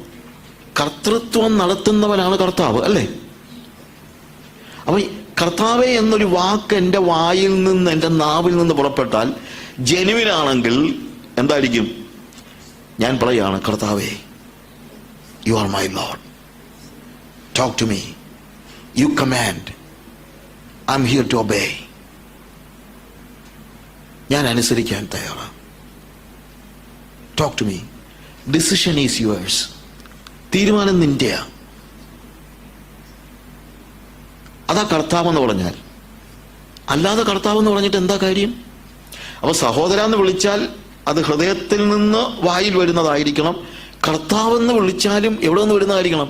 കർത്തൃത്വം നടത്തുന്നവനാണ് കർത്താവ്, അല്ലേ? അപ്പൊ കർത്താവേ എന്നൊരു വാക്ക് എൻ്റെ വായിൽ നിന്ന്, എൻ്റെ നാവിൽ നിന്ന് പുറപ്പെട്ടാൽ ജെനുവിനാണെങ്കിൽ എന്തായിരിക്കും? ഞാൻ പറയാണ്, കർത്താവേ, U are my Lord, talk to me, you command, I'm here to obey. ഞാൻ അനുസരിക്കാൻ തയ്യാറാണ്. talk to me, decision is yours. തീരുമാനം നിന്റെയാ. അതാ കർത്താവെന്ന് പറഞ്ഞാൽ. അല്ലാതെ കർത്താവെന്ന് പറഞ്ഞിട്ട് എന്താ കാര്യം? അപ്പൊ സഹോദരാന്ന് വിളിച്ചാൽ അത് ഹൃദയത്തിൽ നിന്ന് വായിൽ വരുന്നതായിരിക്കണം. കർത്താവെന്ന് വിളിച്ചാലും എവിടെ നിന്ന് വരുന്നതായിരിക്കണം?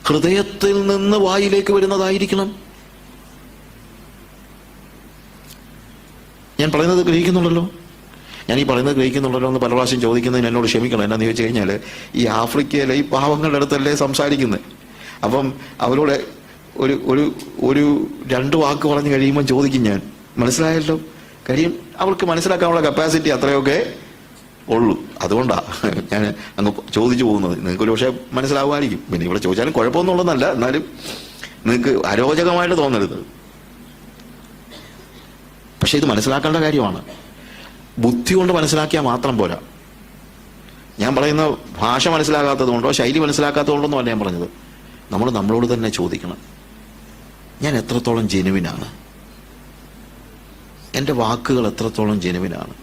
ഹൃദയത്തിൽ നിന്ന് വായിലേക്ക് വരുന്നതായിരിക്കണം. ഞാൻ പറയുന്നത് ഗ്രഹിക്കുന്നുണ്ടല്ലോ? ഞാൻ ഈ പറയുന്നത് ഗ്രഹിക്കുന്നുണ്ടല്ലോ എന്ന് പല പ്രാവശ്യം ചോദിക്കുന്നതിന് എന്നോട് ക്ഷമിക്കണം. എന്നാന്ന് ചോദിച്ചു കഴിഞ്ഞാൽ, ഈ ആഫ്രിക്കയിലെ ഈ പാവങ്ങളുടെ അടുത്തല്ലേ സംസാരിക്കുന്നത്. അപ്പം അവരോട് ഒരു 2 വാക്ക് പറഞ്ഞു കഴിയുമ്പോൾ ചോദിക്കും ഞാൻ, മനസ്സിലായല്ലോ? കാര്യം അവർക്ക് മനസ്സിലാക്കാനുള്ള കപ്പാസിറ്റി അത്രയൊക്കെ ഉള്ളൂ. അതുകൊണ്ടാ ഞാൻ അങ്ങ് ചോദിച്ചു പോകുന്നത്. നിങ്ങൾക്ക് ഒരു പക്ഷേ മനസ്സിലാവുമായിരിക്കും. പിന്നെ ഇവിടെ ചോദിച്ചാലും കുഴപ്പമൊന്നുള്ളതല്ല, എന്നാലും നിങ്ങൾക്ക് അരോചകമായിട്ട് തോന്നരുത്. പക്ഷെ ഇത് മനസ്സിലാക്കേണ്ട കാര്യമാണ്. ബുദ്ധി കൊണ്ട് മനസ്സിലാക്കിയാൽ മാത്രം പോരാ. ഞാൻ പറയുന്ന ഭാഷ മനസ്സിലാക്കാത്തത് കൊണ്ടോ ശൈലി മനസ്സിലാക്കാത്തത് കൊണ്ടൊന്നും അല്ല ഞാൻ പറഞ്ഞത്. നമ്മളോട് തന്നെ ചോദിക്കണം, ഞാൻ എത്രത്തോളം ജെനുവിനാണ്? എൻ്റെ വാക്കുകൾ എത്രത്തോളം ജെനുവിനാണ്?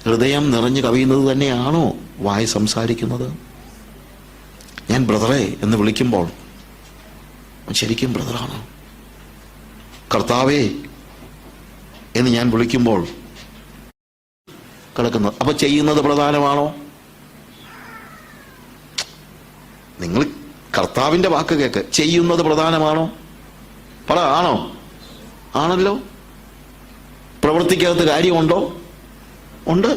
ഹൃദയം നിറഞ്ഞു കവിയുന്നത് തന്നെയാണോ വായി സംസാരിക്കുന്നത്? ഞാൻ ബ്രദറെ എന്ന് വിളിക്കുമ്പോൾ ശരിക്കും ബ്രദറാണോ? കർത്താവേ എന്ന് ഞാൻ വിളിക്കുമ്പോൾ കിടക്കുന്നത് അപ്പൊ ചെയ്യുന്നത് പ്രധാനമാണോ? നിങ്ങൾ കർത്താവിന്റെ വാക്ക് കേക്ക്, ചെയ്യുന്നത് പ്രധാനമാണോ? പറ, ആണോ? ആണല്ലോ. പ്രവൃത്തിക്കകത്ത് കാര്യമുണ്ടോ? ഉണ്ട്.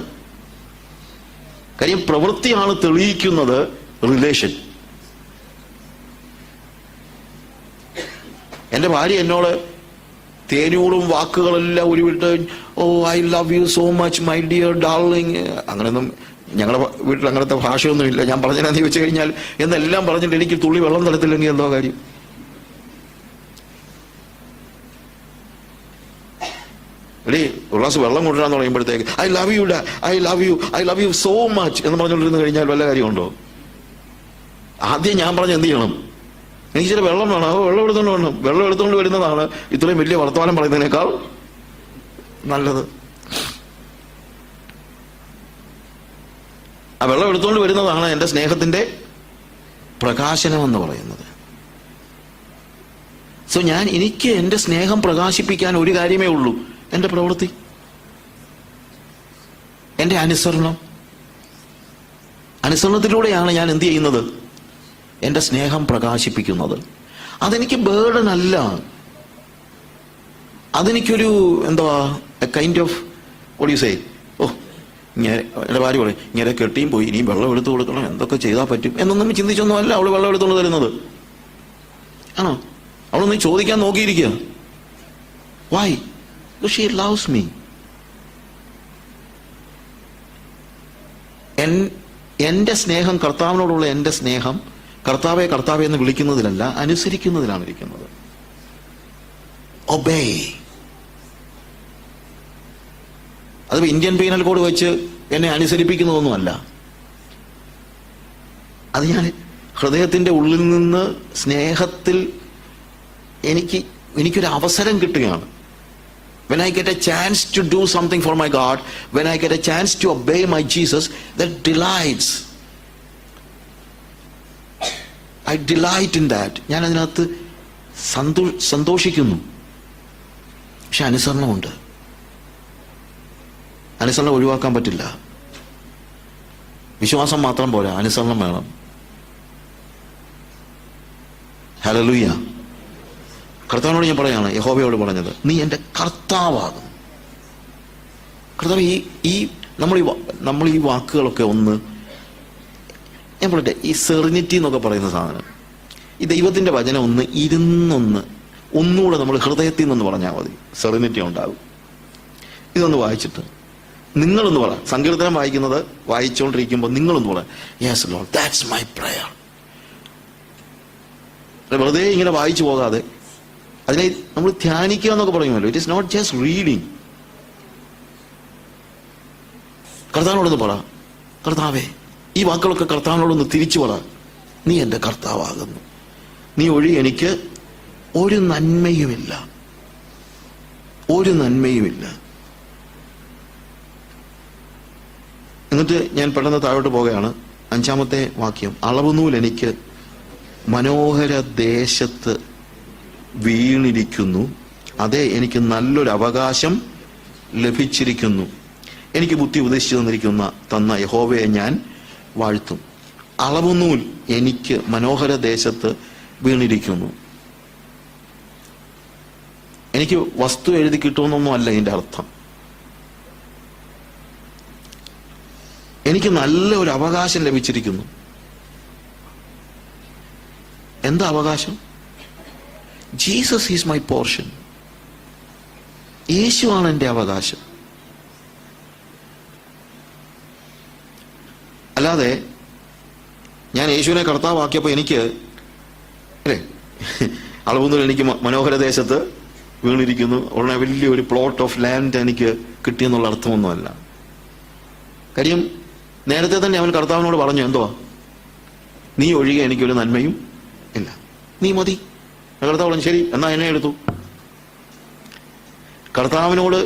കാര്യം പ്രവൃത്തിയാണ് തെളിയിക്കുന്നത് റിലേഷൻ. എൻ്റെ ഭാര്യ എന്നോട് തേനൂറും വാക്കുകളെല്ലാം ഉരുവിട്ട്, oh I love you so much my dear darling, അങ്ങനെയൊന്നും ഞങ്ങളുടെ വീട്ടിൽ അങ്ങനത്തെ ഭാഷയൊന്നും ഇല്ല. ഞാൻ പറഞ്ഞതെന്ന് ചോദിച്ചു കഴിഞ്ഞാൽ എന്നെല്ലാം പറഞ്ഞിട്ട് എനിക്ക് തുള്ളി വെള്ളം തരത്തില്ലെങ്കിൽ എന്തോ കാര്യം? എടീ ഒരു ഗ്ലാസ് വെള്ളം കൊണ്ടുവരാന്ന് പറയുമ്പോഴത്തേക്ക് ഐ ലവ് യു ഡാ, I love you so much എന്ന് പറഞ്ഞുകൊണ്ടിരുന്ന് കഴിഞ്ഞാൽ വല്ല കാര്യമുണ്ടോ? ആദ്യം ഞാൻ പറഞ്ഞ് എന്ത് ചെയ്യണം? എനിക്ക് ചില വെള്ളം വേണം, വെള്ളം എടുത്തോണ്ട് വേണം. വെള്ളം എടുത്തുകൊണ്ട് വരുന്നതാണ് ഇത്രയും വലിയ വർത്തമാനം പറയുന്നതിനേക്കാൾ നല്ലത്. ആ വെള്ളം എടുത്തുകൊണ്ട് വരുന്നതാണ് എൻ്റെ സ്നേഹത്തിന്റെ പ്രകാശനം എന്ന് പറയുന്നത്. സോ എനിക്ക് എൻ്റെ സ്നേഹം പ്രകാശിപ്പിക്കാൻ ഒരു കാര്യമേ ഉള്ളൂ, എൻ്റെ പ്രവൃത്തി, എൻ്റെ അനുസരണത്തിലൂടെയാണ് ഞാൻ എന്ത് ചെയ്യുന്നത്? എൻ്റെ സ്നേഹം പ്രകാശിപ്പിക്കുന്നത്. അതെനിക്ക് ബേർഡൻ അല്ല, അതെനിക്കൊരു കൈൻഡ് ഓഫ് സേ എൻ്റെ ഭാര്യ പറയും ഇങ്ങനെ കെട്ടിയും പോയി ഇനിയും വെള്ളം എടുത്തു കൊടുക്കണം, എന്തൊക്കെ ചെയ്താൽ പറ്റും എന്നൊന്നും ചിന്തിച്ചൊന്നും അല്ല അവൾ വെള്ളം എടുത്തുകൊണ്ട് തരുന്നത്. ആണോ? അവളൊന്ന് ചോദിക്കാൻ നോക്കിയിരിക്കുക. Why? Because she loves me. എൻ്റെ സ്നേഹം, കർത്താവിനോടുള്ള എൻ്റെ സ്നേഹം കർത്താവെ കർത്താവെ എന്ന് വിളിക്കുന്നതിലല്ല, അനുസരിക്കുന്നതിലാണ് ഇരിക്കുന്നത്. ഒബേ. അത് ഇന്ത്യൻ പീനൽ കോഡ് വെച്ച് എന്നെ അനുസരിപ്പിക്കുന്നതൊന്നുമല്ല. അത് ഞാൻ ഹൃദയത്തിൻ്റെ ഉള്ളിൽ നിന്ന് സ്നേഹത്തിൽ എനിക്കൊരു അവസരം കിട്ടുകയാണ്. When I get a chance to do something for my God, when I get a chance to obey my Jesus, that delights. I delight in that. ഞാൻ അതിനകത്ത് സന്തോഷിക്കുന്നു. പക്ഷെ അനുസരണമുണ്ട്. അനുസരണം ഒഴിവാക്കാൻ പറ്റില്ല. വിശ്വാസം മാത്രം പോരാ, അനുസരണം വേണം. ഹല്ലേലൂയ. കർത്താവിനോട് ഞാൻ പറയാണ്, യഹോവയോട് പറഞ്ഞത്, നീ എൻ്റെ കർത്താവാകും. കർത്താവ് നമ്മൾ ഈ വാക്കുകളൊക്കെ ഞാൻ പറയട്ടെ, ഈ സെറിനിറ്റി എന്നൊക്കെ പറയുന്ന സാധനം, ഈ ദൈവത്തിൻ്റെ വചനം ഒന്നുകൂടെ നമ്മൾ ഹൃദയത്തിൽ നിന്ന് പറഞ്ഞാൽ മതി, സെറിനിറ്റി ഉണ്ടാകും. ഇതൊന്ന് വായിച്ചിട്ട് നിങ്ങളൊന്ന് പറ. സങ്കീർത്തനം വായിച്ചുകൊണ്ടിരിക്കുമ്പോൾ നിങ്ങളൊന്ന് പറ, yes Lord, that's my prayer. വെറുതെ ഇങ്ങനെ വായിച്ചു പോകാതെ അതിനെ നമ്മൾ ധ്യാനിക്കുക എന്നൊക്കെ പറയുമല്ലോ. It is not just reading. കർത്താവിനോടൊന്ന് പറ, കർത്താവേ, ഈ വാക്കുകളൊക്കെ കർത്താവിനോടൊന്ന് തിരിച്ചു പറ, നീ എൻ്റെ കർത്താവാകുന്നു, നീ ഒഴികെ എനിക്ക് ഒരു നന്മയുമില്ല, ഒരു നന്മയുമില്ല. എന്നിട്ട് ഞാൻ പെട്ടെന്ന് താഴോട്ട് പോകുകയാണ്. 5-ാമത്തെ വാക്യം, അളവുനൂൽ എനിക്ക് മനോഹര ദേശത്ത് വീണിരിക്കുന്നു, അതെ എനിക്ക് നല്ലൊരു അവകാശം ലഭിച്ചിരിക്കുന്നു, എനിക്ക് ബുദ്ധി ഉപദേശിച്ചു തന്ന യഹോവയെ ഞാൻ വാഴ്ത്തും. അളവുനൂൽ എനിക്ക് മനോഹര ദേശത്ത് വീണിരിക്കുന്നു. എനിക്ക് വസ്തു എഴുതി കിട്ടുമെന്നൊന്നും അല്ല ഇതിൻ്റെ അർത്ഥം. എനിക്ക് നല്ല ഒരു അവകാശം ലഭിച്ചിരിക്കുന്നു. എന്താ അവകാശം? Jesus is my portion. യേശുവാണ് എൻ്റെ അവകാശം. അല്ലാതെ ഞാൻ യേശുവിനെ കർത്താവാക്കിയപ്പോൾ എനിക്ക് അളവുന്നൂൽ എനിക്ക് മനോഹര ദേശത്ത് വീണിരിക്കുന്നു, ഉടനെ വലിയൊരു പ്ലോട്ട് ഓഫ് ലാൻഡ് എനിക്ക് കിട്ടിയെന്നുള്ള അർത്ഥമൊന്നുമല്ല. കാര്യം നേരത്തെ തന്നെ അവൻ കർത്താവിനോട് പറഞ്ഞു, എന്തുവാ, നീ ഒഴികെ എനിക്കൊരു നന്മയും ഇല്ല, നീ മതി. കർത്താവ് പറഞ്ഞു, ശരി എന്നാ എന്നെ എടുത്തു. കർത്താവിനോട്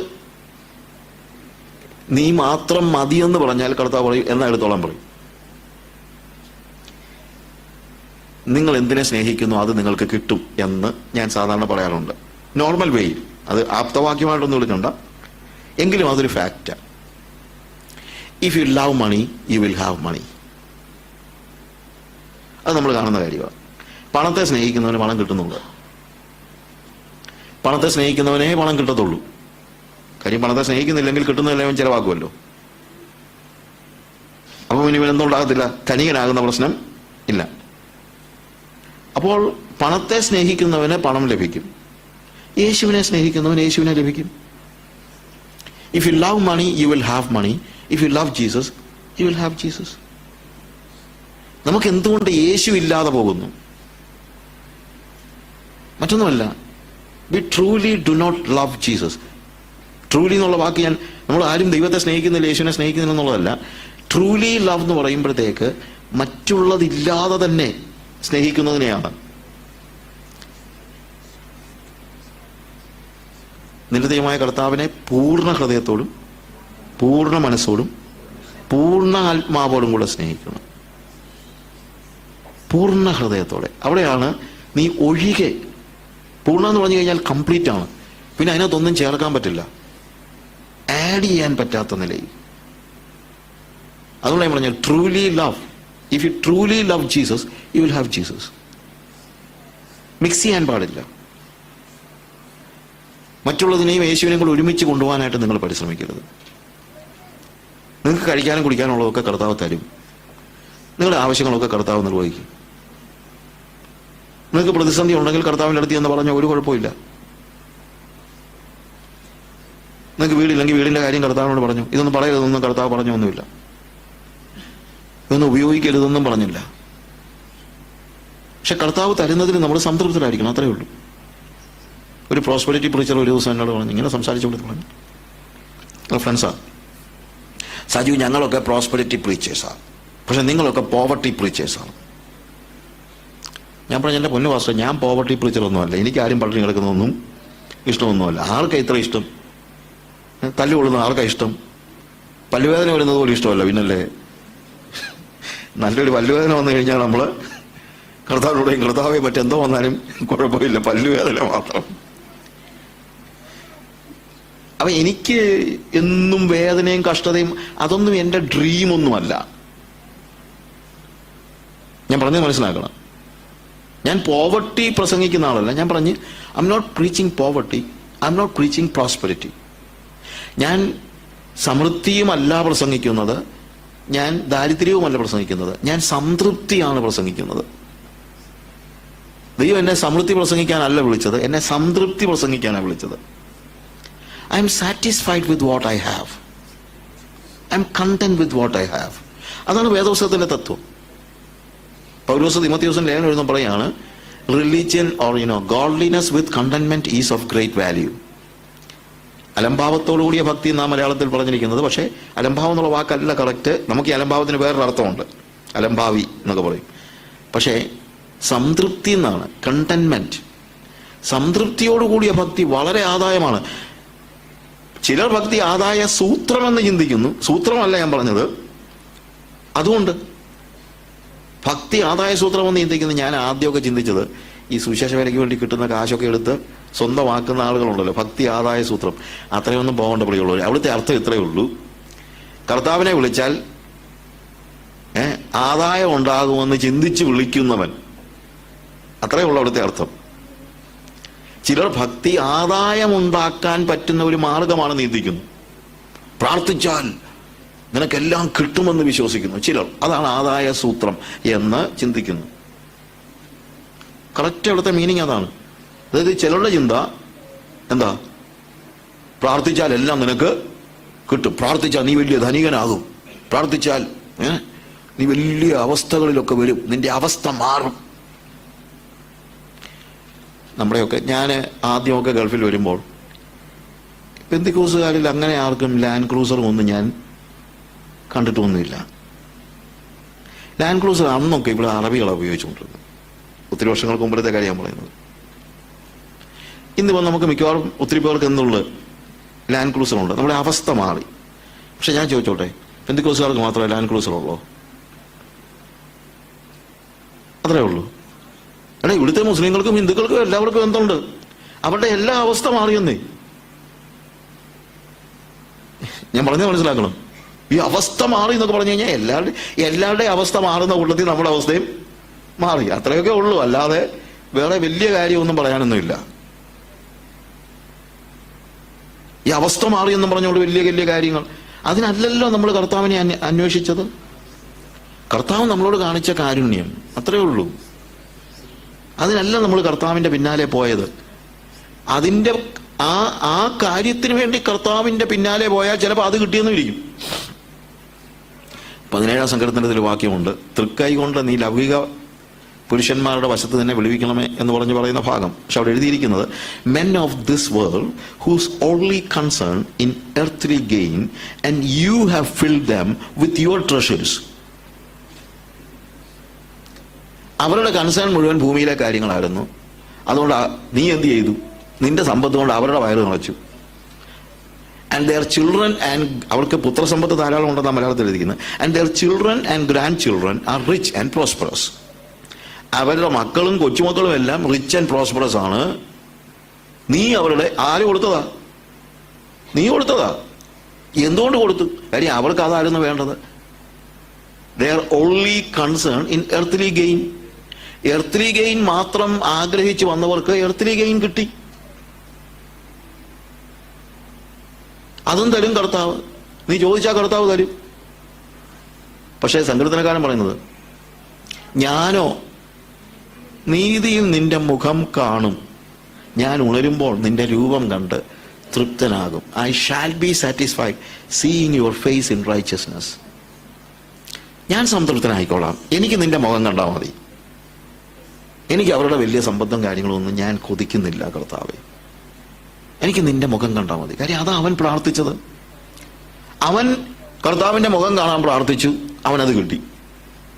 നീ മാത്രം മതിയെന്ന് പറഞ്ഞാൽ കർത്താവ് പറയും, എന്നാ എടുത്തോളാൻ പറയും. നിങ്ങൾ എന്തിനെ സ്നേഹിക്കുന്നു അത് നിങ്ങൾക്ക് കിട്ടും എന്ന് ഞാൻ സാധാരണ പറയാറുണ്ട്, നോർമൽ വേയിൽ. അത് ആപ്തവാക്യമായിട്ടൊന്നും വിളിക്കണ്ട, എങ്കിലും അതൊരു ഫാക്റ്റാണ്. If you love money you will have money. അത് നമ്മൾ കാണുന്ന കാര്യമാണ്. പണത്തെ സ്നേഹിക്കുന്നവന് പണം കിട്ടുന്നുണ്ട്. പണത്തെ സ്നേഹിക്കുന്നവനേ പണം കിട്ടത്തുള്ളൂ. കാര്യം പണത്തെ സ്നേഹിക്കുന്നില്ലെങ്കിൽ കിട്ടുന്നതെല്ലാം അവൻ ചിലവാക്കുമല്ലോ. അപ്പം ഇനി ഇവനെന്തും ഉണ്ടാകത്തില്ല, ധനികനാകുന്ന പ്രശ്നം ഇല്ല. അപ്പോൾ പണത്തെ സ്നേഹിക്കുന്നവന് പണം ലഭിക്കും, യേശുവിനെ സ്നേഹിക്കുന്നവന് യേശുവിനെ ലഭിക്കും. If you love money you will have money. If you love Jesus you will have Jesus. നമുക്ക് എന്തുകൊണ്ട് യേശു ഇല്ലാതെ പോകുന്നു? മറ്റൊന്നുമല്ല, we truly do not love Jesus. Truly എന്നുള്ള വാക്ക് നമ്മൾ ആരും ദൈവത്തെ സ്നേഹിക്കുന്നില്ല, യേശുവിനെ സ്നേഹിക്കുന്നില്ല എന്നുള്ളതല്ല. ട്രൂലി ലവ് എന്ന് പറയുമ്പോഴത്തേക്ക് മറ്റുള്ളതില്ലാതെ തന്നെ സ്നേഹിക്കുന്നതിനെയാണ്. നിന്റെ ദൈവമായ കർത്താവിനെ പൂർണ്ണ ഹൃദയത്തോടും പൂർണ്ണ മനസ്സോടും പൂർണ്ണ ആത്മാവോടും കൂടെ സ്നേഹിക്കണം, പൂർണ്ണ ഹൃദയത്തോടെ. അവിടെയാണ് നീ ഒഴികെ പൂർണ്ണം എന്ന് പറഞ്ഞു കഴിഞ്ഞാൽ കംപ്ലീറ്റ് ആണ്. പിന്നെ അതിനകത്തൊന്നും ചേർക്കാൻ പറ്റില്ല, ആഡ് ചെയ്യാൻ പറ്റാത്ത നിലയിൽ. അതുകൊണ്ട് ഞാൻ പറഞ്ഞു, truly love, if you truly love Jesus, you will have Jesus. Mix ചെയ്യാൻ പാടില്ല. മറ്റുള്ളതിനെയും യേശുവിനെയും കൂടെ ഒരുമിച്ച് കൊണ്ടുപോകാനായിട്ട് നിങ്ങൾ പരിശ്രമിക്കരുത്. നിങ്ങൾക്ക് കഴിക്കാനും കുടിക്കാനുള്ളതൊക്കെ കർത്താവ് തരും. നിങ്ങളുടെ ആവശ്യങ്ങളൊക്കെ കർത്താവ് നിർവഹിക്കും. നിങ്ങൾക്ക് പ്രതിസന്ധി ഉണ്ടെങ്കിൽ കർത്താവിൻ്റെ അടുത്ത് എന്ന് പറഞ്ഞാൽ ഒരു കുഴപ്പമില്ല. നിങ്ങൾക്ക് വീടില്ലെങ്കിൽ വീടിന്റെ കാര്യം കർത്താവിനോട് പറഞ്ഞു. ഇതൊന്നും പറയരുതെന്നും കർത്താവ് പറഞ്ഞൊന്നുമില്ല. ഇതൊന്നും ഉപയോഗിക്കരുതെന്നും പറഞ്ഞില്ല. പക്ഷെ കർത്താവ് തരുന്നതിന് നമ്മൾ സംതൃപ്തരായിരിക്കണം, അത്രയേ ഉള്ളൂ. ഒരു പ്രോസ്പെരിറ്റി പ്രീച്ചർ ഒരു ദിവസം എന്നോട് പറഞ്ഞു, ഇങ്ങനെ സംസാരിച്ചുകൊണ്ട് പറഞ്ഞു, ഫ്രണ്ട്സാ സജു, ഞങ്ങളൊക്കെ പ്രോസ്പെരിറ്റി പ്രീച്ചേഴ്സാണ്, പക്ഷെ നിങ്ങളൊക്കെ പോവർട്ടി പ്രീച്ചേഴ്സാണ്. ഞാൻ പറഞ്ഞു, എൻ്റെ പൊന്നു പാസ്റ്റർ, ഞാൻ പോവർട്ടി പ്രീച്ചറൊന്നുമല്ല, എനിക്ക് ആരും പട്ടിണി കിടക്കുന്നതൊന്നും ഇഷ്ടമൊന്നുമല്ല. ആർക്കാ ഇത്ര ഇഷ്ടം? തല്ലുകൊള്ളുന്ന ആർക്കാ ഇഷ്ടം? പല്ലുവേദന വരുന്നത് പോലും ഇഷ്ടമല്ല. പിന്നല്ലേ നല്ലൊരു പല്ലുവേദന വന്നു കഴിഞ്ഞാൽ നമ്മൾ കർത്താവിനോടെയും കർത്താവെ മറ്റെന്തോ വന്നാലും കുഴപ്പമില്ല, പല്ലുവേദന മാത്രം. അപ്പൊ എനിക്ക് എന്നും വേദനയും കഷ്ടതയും അതൊന്നും എൻ്റെ ഡ്രീമൊന്നുമല്ല. ഞാൻ പറഞ്ഞത് മനസ്സിലാക്കണം. ഞാൻ പോവർട്ടി പ്രസംഗിക്കുന്ന ആളല്ല. ഞാൻ പറഞ്ഞ്, I'm not preaching poverty, I'm not preaching prosperity. ഞാൻ സമൃദ്ധിയുമല്ല പ്രസംഗിക്കുന്നത്, ഞാൻ ദാരിദ്ര്യവുമല്ല പ്രസംഗിക്കുന്നത്, ഞാൻ സംതൃപ്തിയാണ് പ്രസംഗിക്കുന്നത്. ദൈവം എന്നെ സമൃദ്ധി പ്രസംഗിക്കാനല്ല വിളിച്ചത്, എന്നെ സംതൃപ്തി പ്രസംഗിക്കാനാണ് വിളിച്ചത്. I am satisfied with what I have, I am content with what I have. അതാണ് വേദപുസ്തകത്തിന്റെ തത്വം. പൗലോസ് തിമോഥെയോസിന് ലേഖനം എഴുതുമ്പോൾ പറയാണ്, religion or godliness with contentment is of great value. അലംഭാവത്തോടുകൂടിയ ഭക്തി എന്നാണ് മലയാളത്തിൽ പറഞ്ഞിരിക്കുന്നത്. പക്ഷേ അലംഭാവം എന്നുള്ള വാക്കല്ല കറക്റ്റ്. നമുക്ക് ഈ അലംഭാവത്തിന് വേറൊരു അർത്ഥമുണ്ട്, അലംഭാവി എന്നൊക്കെ പറയും. പക്ഷേ സംതൃപ്തി എന്നാണ്, കണ്ടന്റ്മെന്റ്. സംതൃപ്തിയോടുകൂടിയ ഭക്തി വളരെ ആദായമാണ്. ചിലർ ഭക്തി ആദായ സൂത്രമെന്ന് ചിന്തിക്കുന്നു. സൂത്രമല്ല ഞാൻ പറഞ്ഞത്. അതുകൊണ്ട് ഭക്തി ആദായ സൂത്രമെന്ന് ചിന്തിക്കുന്നത് ഞാൻ ആദ്യമൊക്കെ ചിന്തിച്ചത് ഈ സുവിശേഷ വേലയ്ക്ക് വേണ്ടി കിട്ടുന്ന കാശൊക്കെ എടുത്ത് സ്വന്തമാക്കുന്ന ആളുകളുണ്ടല്ലോ, ഭക്തി ആദായ സൂത്രം. അത്രയൊന്നും പോകേണ്ട പടിയുള്ളൂ. അവിടുത്തെ അർത്ഥം ഇത്രയേ ഉള്ളൂ, കർത്താവിനെ വിളിച്ചാൽ ആദായം ഉണ്ടാകുമെന്ന് ചിന്തിച്ച് വിളിക്കുന്നവൻ, അത്രയേ ഉള്ളൂ അവിടുത്തെ അർത്ഥം. ചിലർ ഭക്തി ആദായമുണ്ടാക്കാൻ പറ്റുന്ന ഒരു മാർഗമാണെന്ന് ചിന്തിക്കുന്നു. പ്രാർത്ഥിച്ചാൽ നിനക്കെല്ലാം കിട്ടുമെന്ന് വിശ്വസിക്കുന്നു ചിലർ. അതാണ് ആദായ സൂത്രം എന്ന് ചിന്തിക്കുന്നു. കറക്റ്റ് അവിടുത്തെ മീനിങ് അതാണ്. അതായത് ചിലരുടെ ചിന്ത എന്താ, പ്രാർത്ഥിച്ചാൽ എല്ലാം നിനക്ക് കിട്ടും, പ്രാർത്ഥിച്ചാൽ നീ വലിയ ധനികനാകും, പ്രാർത്ഥിച്ചാൽ നീ വലിയ അവസ്ഥകളിലൊക്കെ വരും, നിന്റെ അവസ്ഥ മാറും. നമ്മുടെയൊക്കെ, ഞാൻ ആദ്യമൊക്കെ ഗൾഫിൽ വരുമ്പോൾ പെന്തിക്കോസുകാരിൽ അങ്ങനെ ആർക്കും ലാൻഡ് ക്രൂസറും ഒന്നും ഞാൻ കണ്ടിട്ടൊന്നുമില്ല. ലാൻഡ് ക്രൂസർ അന്നൊക്കെ ഇവിടെ അറബികളാണ് ഉപയോഗിച്ചുകൊണ്ടിരുന്നത്. ഒത്തിരി വർഷങ്ങൾക്ക് മുമ്പത്തെ കാര്യം ഞാൻ പറയുന്നത്. ഇന്നിപ്പോൾ നമുക്ക് മിക്കവാറും ഒത്തിരി പേർക്ക് എന്നുള്ളത് ലാൻഡ് ക്രൂസറുണ്ട്. നമ്മുടെ അവസ്ഥ മാറി. പക്ഷെ ഞാൻ ചോദിച്ചോട്ടെ, പെന്തിക്കോസുകാർക്ക് മാത്രമേ ലാൻഡ് ക്രൂസർ ഉള്ളൂ? അത്രേ ഉള്ളൂ. അല്ല, ഇവിടുത്തെ മുസ്ലിങ്ങൾക്കും ഹിന്ദുക്കൾക്കും എല്ലാവർക്കും എന്തുണ്ട്? അവരുടെ എല്ലാ അവസ്ഥ മാറിയെന്നേ. ഞാൻ പറഞ്ഞത് മനസ്സിലാക്കണം. ഈ അവസ്ഥ മാറി എന്നൊക്കെ പറഞ്ഞു കഴിഞ്ഞാൽ എല്ലാവരുടെയും അവസ്ഥ മാറുന്ന കൂട്ടത്തിൽ നമ്മുടെ അവസ്ഥയും മാറി, അത്രയൊക്കെ ഉള്ളൂ. അല്ലാതെ വേറെ വലിയ കാര്യമൊന്നും പറയാനൊന്നുമില്ല. ഈ അവസ്ഥ മാറി എന്നും പറഞ്ഞുകൊണ്ട് വലിയ വലിയ കാര്യങ്ങൾ, അതിനല്ലല്ലോ നമ്മൾ കർത്താവിനെ അന്വേഷിച്ചത്. കർത്താവ് നമ്മളോട് കാണിച്ച കാരുണ്യം, അത്രയേ ഉള്ളൂ. അതിനല്ല നമ്മൾ കർത്താവിന്റെ പിന്നാലെ പോയത്. അതിന്റെ ആ കാര്യത്തിന് വേണ്ടി കർത്താവിന്റെ പിന്നാലെ പോയാൽ ചിലപ്പോൾ അത് കിട്ടിയെന്നും ഇരിക്കും. 17-ാം സങ്കീർത്തനത്തിൽ വാക്യമുണ്ട്, തൃക്കൈ കൊണ്ട് നീ ലൗകിക പുരുഷന്മാരുടെ വശത്ത് തന്നെ വിളിവിക്കണമേ എന്ന് പറഞ്ഞ് പറയുന്ന ഭാഗം. പക്ഷെ അവിടെ എഴുതിയിരിക്കുന്നത്, men of this world whose only concern in earthly gain and you have filled them with your treasures. അവരുടെ കൺസേൺ മുഴുവൻ ഭൂമിയിലെ കാര്യങ്ങളായിരുന്നു. അതുകൊണ്ട് നീ എന്ത് ചെയ്തു? നിന്റെ സമ്പത്ത് കൊണ്ട് അവരുടെ വയറ് നിറച്ചു. ആൻഡ് ദെയർ ചിൽഡ്രൻ ആൻഡ്, അവർക്ക് പുത്രസമ്പത്ത് ധാരാളം ഉണ്ടെന്നാണ് മലയാളത്തിൽ എഴുതിയിരിക്കുന്നത്. And their children and grand children are rich and prosperous. അവരുടെ മക്കളും കൊച്ചുമക്കളും എല്ലാം റിച്ച് ആൻഡ് പ്രോസ്പെറസ് ആണ്. നീ അവരുടെ ആര് കൊടുത്തതാ? നീ കൊടുത്തതാ. എന്തുകൊണ്ട് കൊടുത്തു? കാര്യം അവർക്ക് അതായിരുന്നു വേണ്ടത്. They are only concern in earthly gain. Earthly gain മാത്രം ആഗ്രഹിച്ചു വന്നവർക്ക് എർത്ത്ലി ഗെയിൻ കിട്ടി. അതും തരും കർത്താവ്. നീ ചോദിച്ചാൽ കർത്താവ് തരും. പക്ഷേ സങ്കീർത്തനക്കാരൻ പറയുന്നത്, ഞാനോ നീതിയിൽ നിന്റെ മുഖം കാണും, ഞാൻ ഉണരുമ്പോൾ നിന്റെ രൂപം കണ്ട് തൃപ്തനാകും. I shall be satisfied seeing your face in righteousness. ഞാൻ സംതൃപ്തനായിക്കോളാം, എനിക്ക് നിന്റെ മുഖം കണ്ടാൽ മതി. എനിക്ക് അവരുടെ വലിയ സമ്പത്തും കാര്യങ്ങളൊന്നും ഞാൻ കൊതിക്കുന്നില്ല കർത്താവേ, എനിക്ക് നിന്റെ മുഖം കണ്ടാൽ മതി. കാര്യം അതാ അവൻ പ്രാർത്ഥിച്ചത്. അവൻ കർത്താവിന്റെ മുഖം കാണാൻ പ്രാർത്ഥിച്ചു, അവനത് കിട്ടി.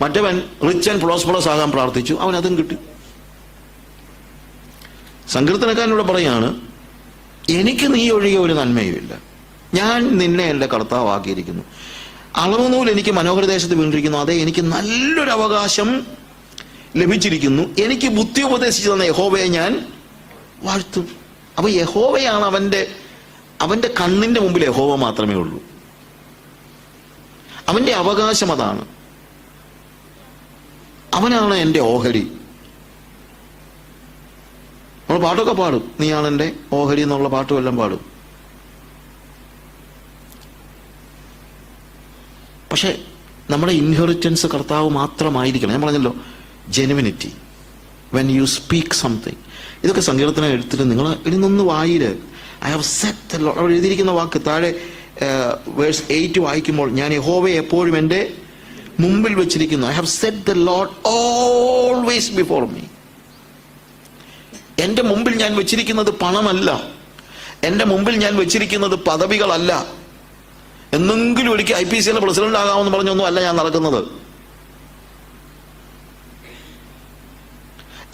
മറ്റവൻ റിച്ച് ആൻഡ് പ്രോസ്പറസ് ആകാൻ പ്രാർത്ഥിച്ചു, അവനതും കിട്ടി. സങ്കീർത്തനക്കാരനോട് പറയാണ്, എനിക്ക് നീ ഒഴികെ ഒരു നന്മയുമില്ല, ഞാൻ നിന്നെ എൻ്റെ കർത്താവാക്കിയിരിക്കുന്നു. അളവുനൂൽ എനിക്ക് മനോഹരദേശത്ത് വീണിരിക്കുന്നു, അതെ എനിക്ക് നല്ലൊരു അവകാശം ലഭിച്ചിരിക്കുന്നു. എനിക്ക് ബുദ്ധി ഉപദേശിച്ചു തന്ന യഹോവയെ ഞാൻ വാഴ്ത്തും. അപ്പൊ യഹോവയാണ് അവന്റെ കണ്ണിന്റെ മുമ്പിൽ യഹോവ മാത്രമേ ഉള്ളൂ. അവന്റെ അവകാശം അതാണ്. അവനാണ് എൻ്റെ ഓഹരി. നമ്മൾ പാട്ടൊക്കെ പാടും, നീയാണ് എൻ്റെ ഓഹരി എന്നുള്ള പാട്ടും എല്ലാം പാടും. പക്ഷെ നമ്മുടെ ഇൻഹെറിറ്റൻസ് കർത്താവ് മാത്രമായിരിക്കണം. ഞാൻ പറഞ്ഞല്ലോ, genuinity, when you speak something. ഇതൊക്കെ സങ്കീർത്തനം എടുത്തിട്ട് നിങ്ങൾ ഇതിനൊന്ന് വായില്. I have set the Lord. അവിടെ എഴുതിയിരിക്കുന്ന വാക്ക് താഴെ വേഴ്സ് 8 വായിക്കുമ്പോൾ, ഞാൻ യഹോവയെ എപ്പോഴും എൻ്റെ മുമ്പിൽ വെച്ചിരിക്കുന്നു. I have set the Lord always before me. എൻ്റെ മുമ്പിൽ ഞാൻ വെച്ചിരിക്കുന്നത് പണമല്ല, എൻ്റെ മുമ്പിൽ ഞാൻ വെച്ചിരിക്കുന്നത് പദവികളല്ല. എന്നെങ്കിലും ഒരിക്കൽ IPCL പ്രസിഡന്റ് ആകാമെന്ന് പറഞ്ഞൊന്നും അല്ല ഞാൻ നടക്കുന്നത്.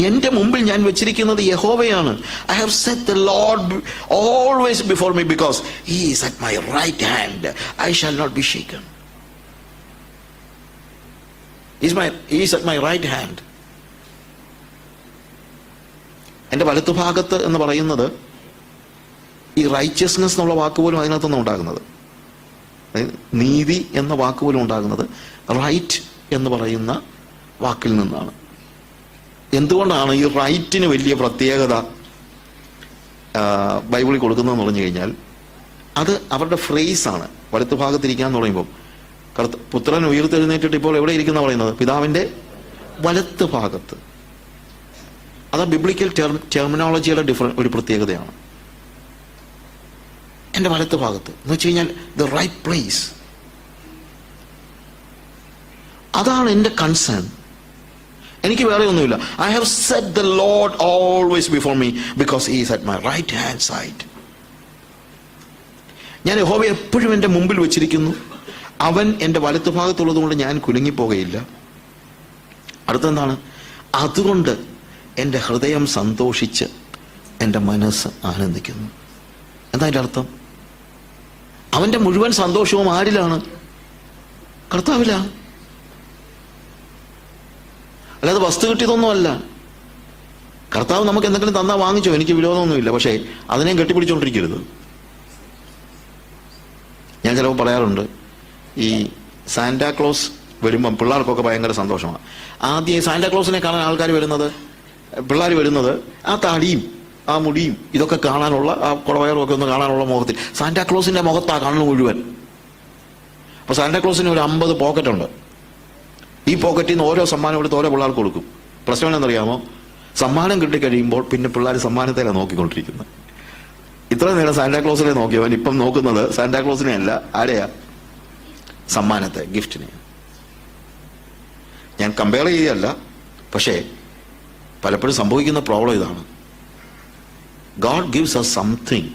എന്റെ മുമ്പിൽ ഞാൻ വെച്ചിരിക്കുന്നത് യഹോവയാണ്. I have set the Lord always before me because he is at my right hand. I shall not be shaken. He is at my right hand. എൻ്റെ വലത്തുഭാഗത്ത് എന്ന് പറയുന്നത്, ഈ റൈച്ചസ്നെസ് എന്നുള്ള വാക്ക് പോലും അതിനകത്തൊന്നും ഉണ്ടാകുന്നത്, നീതി എന്ന വാക്ക് പോലും ഉണ്ടാകുന്നത് റൈറ്റ് എന്ന് പറയുന്ന വാക്കിൽ നിന്നാണ്. എന്തുകൊണ്ടാണ് ഈ റൈറ്റിന് വലിയ പ്രത്യേകത ബൈബിളിൽ കൊടുക്കുന്നതെന്ന് പറഞ്ഞു കഴിഞ്ഞാൽ, അത് അവരുടെ ഫ്രേസാണ്. വലത്തുഭാഗത്തിരിക്കാന്ന് പറയുമ്പോൾ, പുത്രൻ ഉയർത്തെഴുന്നേറ്റിട്ട് ഇപ്പോൾ എവിടെ ഇരിക്കുന്ന പറയുന്നത്? പിതാവിന്റെ വലത്ത് ഭാഗത്ത്. അത് ബിബ്ലിക്കൽ ടെർമിനോളജിയുടെ ഒരു പ്രത്യേകതയാണ്. എന്റെ വലത്ത് ഭാഗത്ത് എന്ന് വെച്ച് കഴിഞ്ഞാൽ ദ റൈറ്റ് പ്ലേസ്. അതാണ് എന്റെ കൺസേൺ. എനിക്ക് വേറെ ഒന്നുമില്ല. I have set the Lord always before me because he is at my right hand side. ഞാൻ യഹോവയെ എപ്പോഴും എൻ്റെ മുമ്പിൽ വെച്ചിരിക്കുന്നു. അവൻ എൻ്റെ വലത്തു ഭാഗത്തുള്ളത് കൊണ്ട് ഞാൻ കുലുങ്ങിപ്പോകയില്ല. അടുത്തെന്താണ്? അതുകൊണ്ട് എൻ്റെ ഹൃദയം സന്തോഷിച്ച് എൻ്റെ മനസ്സ് ആനന്ദിക്കുന്നു. എന്താ അതിൻ്റെ അർത്ഥം? അവൻ്റെ മുഴുവൻ സന്തോഷവും ആരിലാണ്? കർത്താവിലാണ്. അല്ലാതെ വസ്തു കിട്ടിയതൊന്നുമല്ല. കർത്താവ് നമുക്ക് എന്തെങ്കിലും തന്നാൽ വാങ്ങിച്ചോ, എനിക്ക് വിരോധമൊന്നുമില്ല. പക്ഷേ അതിനെയും കെട്ടിപ്പിടിച്ചോണ്ടിരിക്കരുത്. ഞാൻ ചിലപ്പോൾ പറയാറുണ്ട്, ഈ സാന്റാക്ലോസ് വരുമ്പം പിള്ളേർക്കൊക്കെ ഭയങ്കര സന്തോഷമാണ്. ആദ്യം സാന്റാക്ലോസിനെ കാണാൻ ആൾക്കാർ വരുന്നത്, പിള്ളേർ വരുന്നത് ആ താടിയും ആ മുടിയും ഇതൊക്കെ കാണാനുള്ള, ആ കുടവയറും ഒക്കെ ഒന്ന് കാണാനുള്ള മുഖത്തിൽ. സാന്റാക്ലോസിന്റെ മുഖത്താ കാണുന്നത് മുഴുവൻ. അപ്പൊ സാന്റാക്ലോസിന് ഒരു 50 പോക്കറ്റുണ്ട്. ഈ പോക്കറ്റിൽ നിന്ന് ഓരോ സമ്മാനം എടുത്ത് ഓരോ പിള്ളേർക്ക് കൊടുക്കും. പ്രശ്നം എന്നറിയാമോ? സമ്മാനം കിട്ടിക്കഴിയുമ്പോൾ പിന്നെ പിള്ളേർ സമ്മാനത്തെയാണ് നോക്കിക്കൊണ്ടിരിക്കുന്നത്. ഇത്ര നേരം സാന്റാക്ലോസിനെ നോക്കിയവൻ ഇപ്പം നോക്കുന്നത് സാന്റാക്ലോസിനെ അല്ല, ആരെയാ? സമ്മാനത്തെ, ഗിഫ്റ്റിനെ. ഞാൻ കമ്പയർ ചെയ്യുകയല്ല, പക്ഷേ പലപ്പോഴും സംഭവിക്കുന്ന പ്രോബ്ലം ഇതാണ്. God gives us something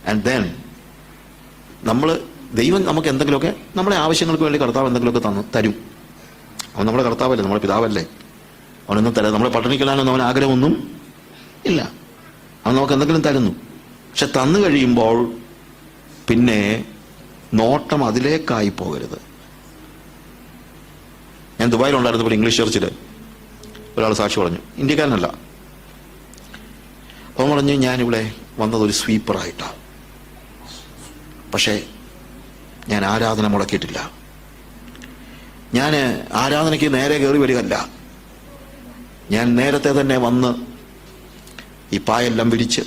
and then ദൈവം നമുക്ക് എന്തെങ്കിലുമൊക്കെ നമ്മുടെ ആവശ്യങ്ങൾക്ക് വേണ്ടി കർത്താവ് എന്തെങ്കിലുമൊക്കെ തരും. അവൻ നമ്മുടെ കർത്താവല്ലേ, നമ്മുടെ പിതാവല്ലേ. അവനൊന്നും തരാം. നമ്മളെ പട്ടിണിക്കലാനൊന്നും അവൻ ആഗ്രഹമൊന്നും ഇല്ല. അവൻ നമുക്ക് എന്തെങ്കിലും തരുന്നു. പക്ഷെ തന്നു കഴിയുമ്പോൾ പിന്നെ നോട്ടം അതിലേക്കായി പോകരുത്. ഞാൻ ദുബായിലുണ്ടായിരുന്നപ്പോൾ ഇംഗ്ലീഷ് ചർച്ചിൽ ഒരാൾ സാക്ഷി പറഞ്ഞു. ഇന്ത്യക്കാരനല്ല. അവൻ പറഞ്ഞു, ഞാനിവിടെ വന്നതൊരു സ്വീപ്പറായിട്ടാണ്, പക്ഷേ ഞാൻ ആരാധന മുടക്കിയിട്ടില്ല. ഞാൻ ആരാധനയ്ക്ക് നേരെ കയറി വരികയല്ല. ഞാൻ നേരത്തെ തന്നെ വന്ന് ഈ പായെല്ലാം വിരിച്ച്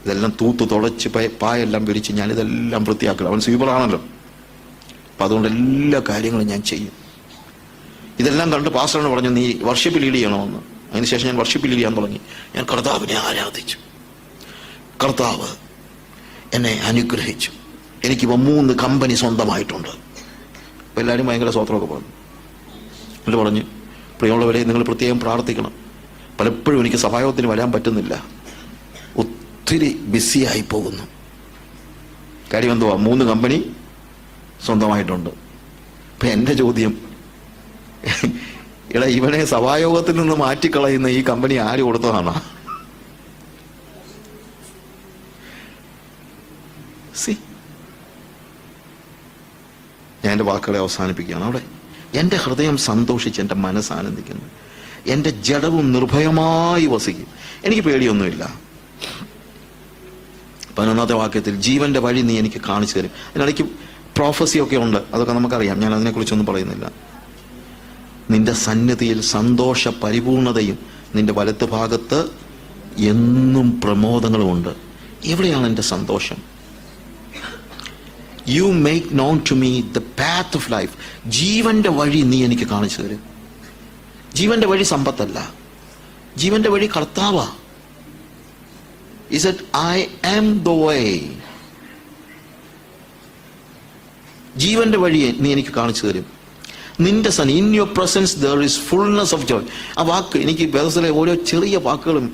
ഇതെല്ലാം തൂത്ത് തുടച്ച് പായെല്ലാം വിരിച്ച് ഞാനിതെല്ലാം വൃത്തിയാക്കണം. അവൻ സ്വീപ്പറാണല്ലോ, അപ്പം അതുകൊണ്ട് എല്ലാ കാര്യങ്ങളും ഞാൻ ചെയ്യും. ഇതെല്ലാം കണ്ട് പാസ്റ്ററിന് പറഞ്ഞു, നീ വർഷിപ്പ് ലീഡ് ചെയ്യണമെന്ന്. അതിനുശേഷം ഞാൻ വർഷിപ്പ് ലീഡ് ചെയ്യാൻ തുടങ്ങി. ഞാൻ കർത്താവിനെ ആരാധിച്ചു. കർത്താവ് എന്നെ അനുഗ്രഹിച്ചു. എനിക്കിപ്പോൾ 3 കമ്പനി സ്വന്തമായിട്ടുണ്ട്. അപ്പോൾ എല്ലാവരും ഭയങ്കര സ്വത്രമൊക്കെ പറഞ്ഞു. എന്നിട്ട് പറഞ്ഞു, പ്രിയമുള്ളവരെ, നിങ്ങൾ പ്രത്യേകം പ്രാർത്ഥിക്കണം. പലപ്പോഴും എനിക്ക് സഭായോഗത്തിന് വരാൻ പറ്റുന്നില്ല, ഒത്തിരി ബിസിയായി പോകുന്നു. കാര്യം എന്തുവാ? 3 കമ്പനി സ്വന്തമായിട്ടുണ്ട്. അപ്പം എൻ്റെ ചോദ്യം, എടാ, ഇവനെ സഭായോഗത്തിൽ നിന്ന് മാറ്റിക്കളയുന്ന ഈ കമ്പനി ആര് കൊടുത്തതാണ്? ഞാൻ എൻ്റെ വാക്കുകളെ അവസാനിപ്പിക്കുകയാണ്. അവിടെ എൻ്റെ ഹൃദയം സന്തോഷിച്ച് എൻ്റെ മനസ്സ് ആനന്ദിക്കുന്നു. എൻ്റെ ജഡവും നിർഭയമായി വസിക്കും. എനിക്ക് പേടിയൊന്നുമില്ല. 11ാമത്തെ വാക്യത്തിൽ ജീവന്റെ വഴി നീ എനിക്ക് കാണിച്ചു തരും. അതിനിടയ്ക്ക് പ്രോഫസിയൊക്കെ ഉണ്ട്, അതൊക്കെ നമുക്കറിയാം, ഞാൻ അതിനെക്കുറിച്ചൊന്നും പറയുന്നില്ല. നിന്റെ സന്നിധിയിൽ സന്തോഷ പരിപൂർണതയും നിന്റെ വലത്ത് ഭാഗത്ത് എന്നും പ്രമോദങ്ങളുമുണ്ട്. എവിടെയാണ് എൻ്റെ സന്തോഷം? You make known to me the path of life. ജീവന്റെ വഴി നീ എനിക്ക് കാണിച്ചു തരും. ജീവന്റെ വഴി സമ്പത്തല്ല, ജീവന്റെ വഴി കർത്താവാ. He said, I am the way. ജീവന്റെ വഴി നീ എനിക്ക് കാണിച്ചു തരും. നിന്റെ സൻ in your presence there is fullness of joy. ആ വാക്ക് എനിക്ക് വേദത്തിലെ ഓരോ ചെറിയ വാക്കുകളും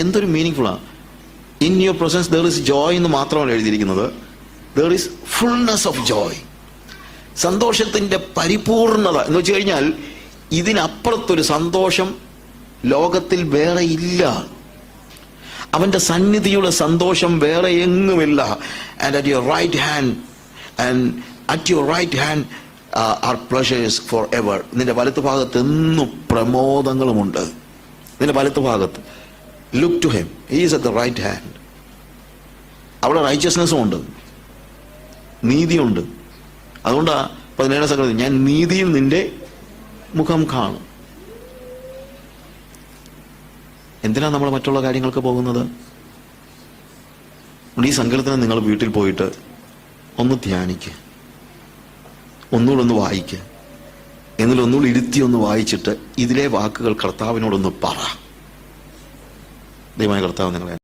എന്തൊരു മീനിങ് ഫുള്ളാണ്. In your presence there is joy എന്ന് മാത്രമാണ് എഴുതിയിരിക്കുന്നത്. There is fullness of joy. സന്തോഷത്തിന്റെ പരിപൂർണത എന്ന് വെച്ച് കഴിഞ്ഞാൽ ഇതിനപ്പുറത്തൊരു സന്തോഷം ലോകത്തിൽ വേറെ ഇല്ല. അവന്റെ സന്നിധിയുടെ സന്തോഷം വേറെ എങ്ങുമില്ല. And at your right hand are pleasures for ever. നിന്റെ വലത്ത് ഭാഗത്ത് എന്നും പ്രമോദങ്ങളുമുണ്ട്. നിന്റെ വലത്ത് ഭാഗത്ത് look to him, he is at the right hand. അവിടെ റൈച്ചസ്നെസ്സും ഉണ്ട്, നീതിയുണ്ട്. അതുകൊണ്ടാ 17 സംഗതി, ഞാൻ നീതിയിൽ നിന്റെ മുഖം കാണും. എന്തിനാ നമ്മൾ മറ്റുള്ള കാര്യങ്ങൾക്ക് പോകുന്നത്? ഈ സങ്കീർത്തനം നിങ്ങൾ വീട്ടിൽ പോയിട്ട് ഒന്ന് ധ്യാനിക്കുക, ഒന്നുകൂടെ ഒന്ന് വായിക്കുക, എന്നിട്ട് ഒന്നുകൂടി ഇരുത്തി ഒന്ന് വായിച്ചിട്ട് ഇതിലെ വാക്കുകൾ കർത്താവിനോടൊന്ന് പറ. ദൈവമായ കർത്താവ് നിങ്ങളെ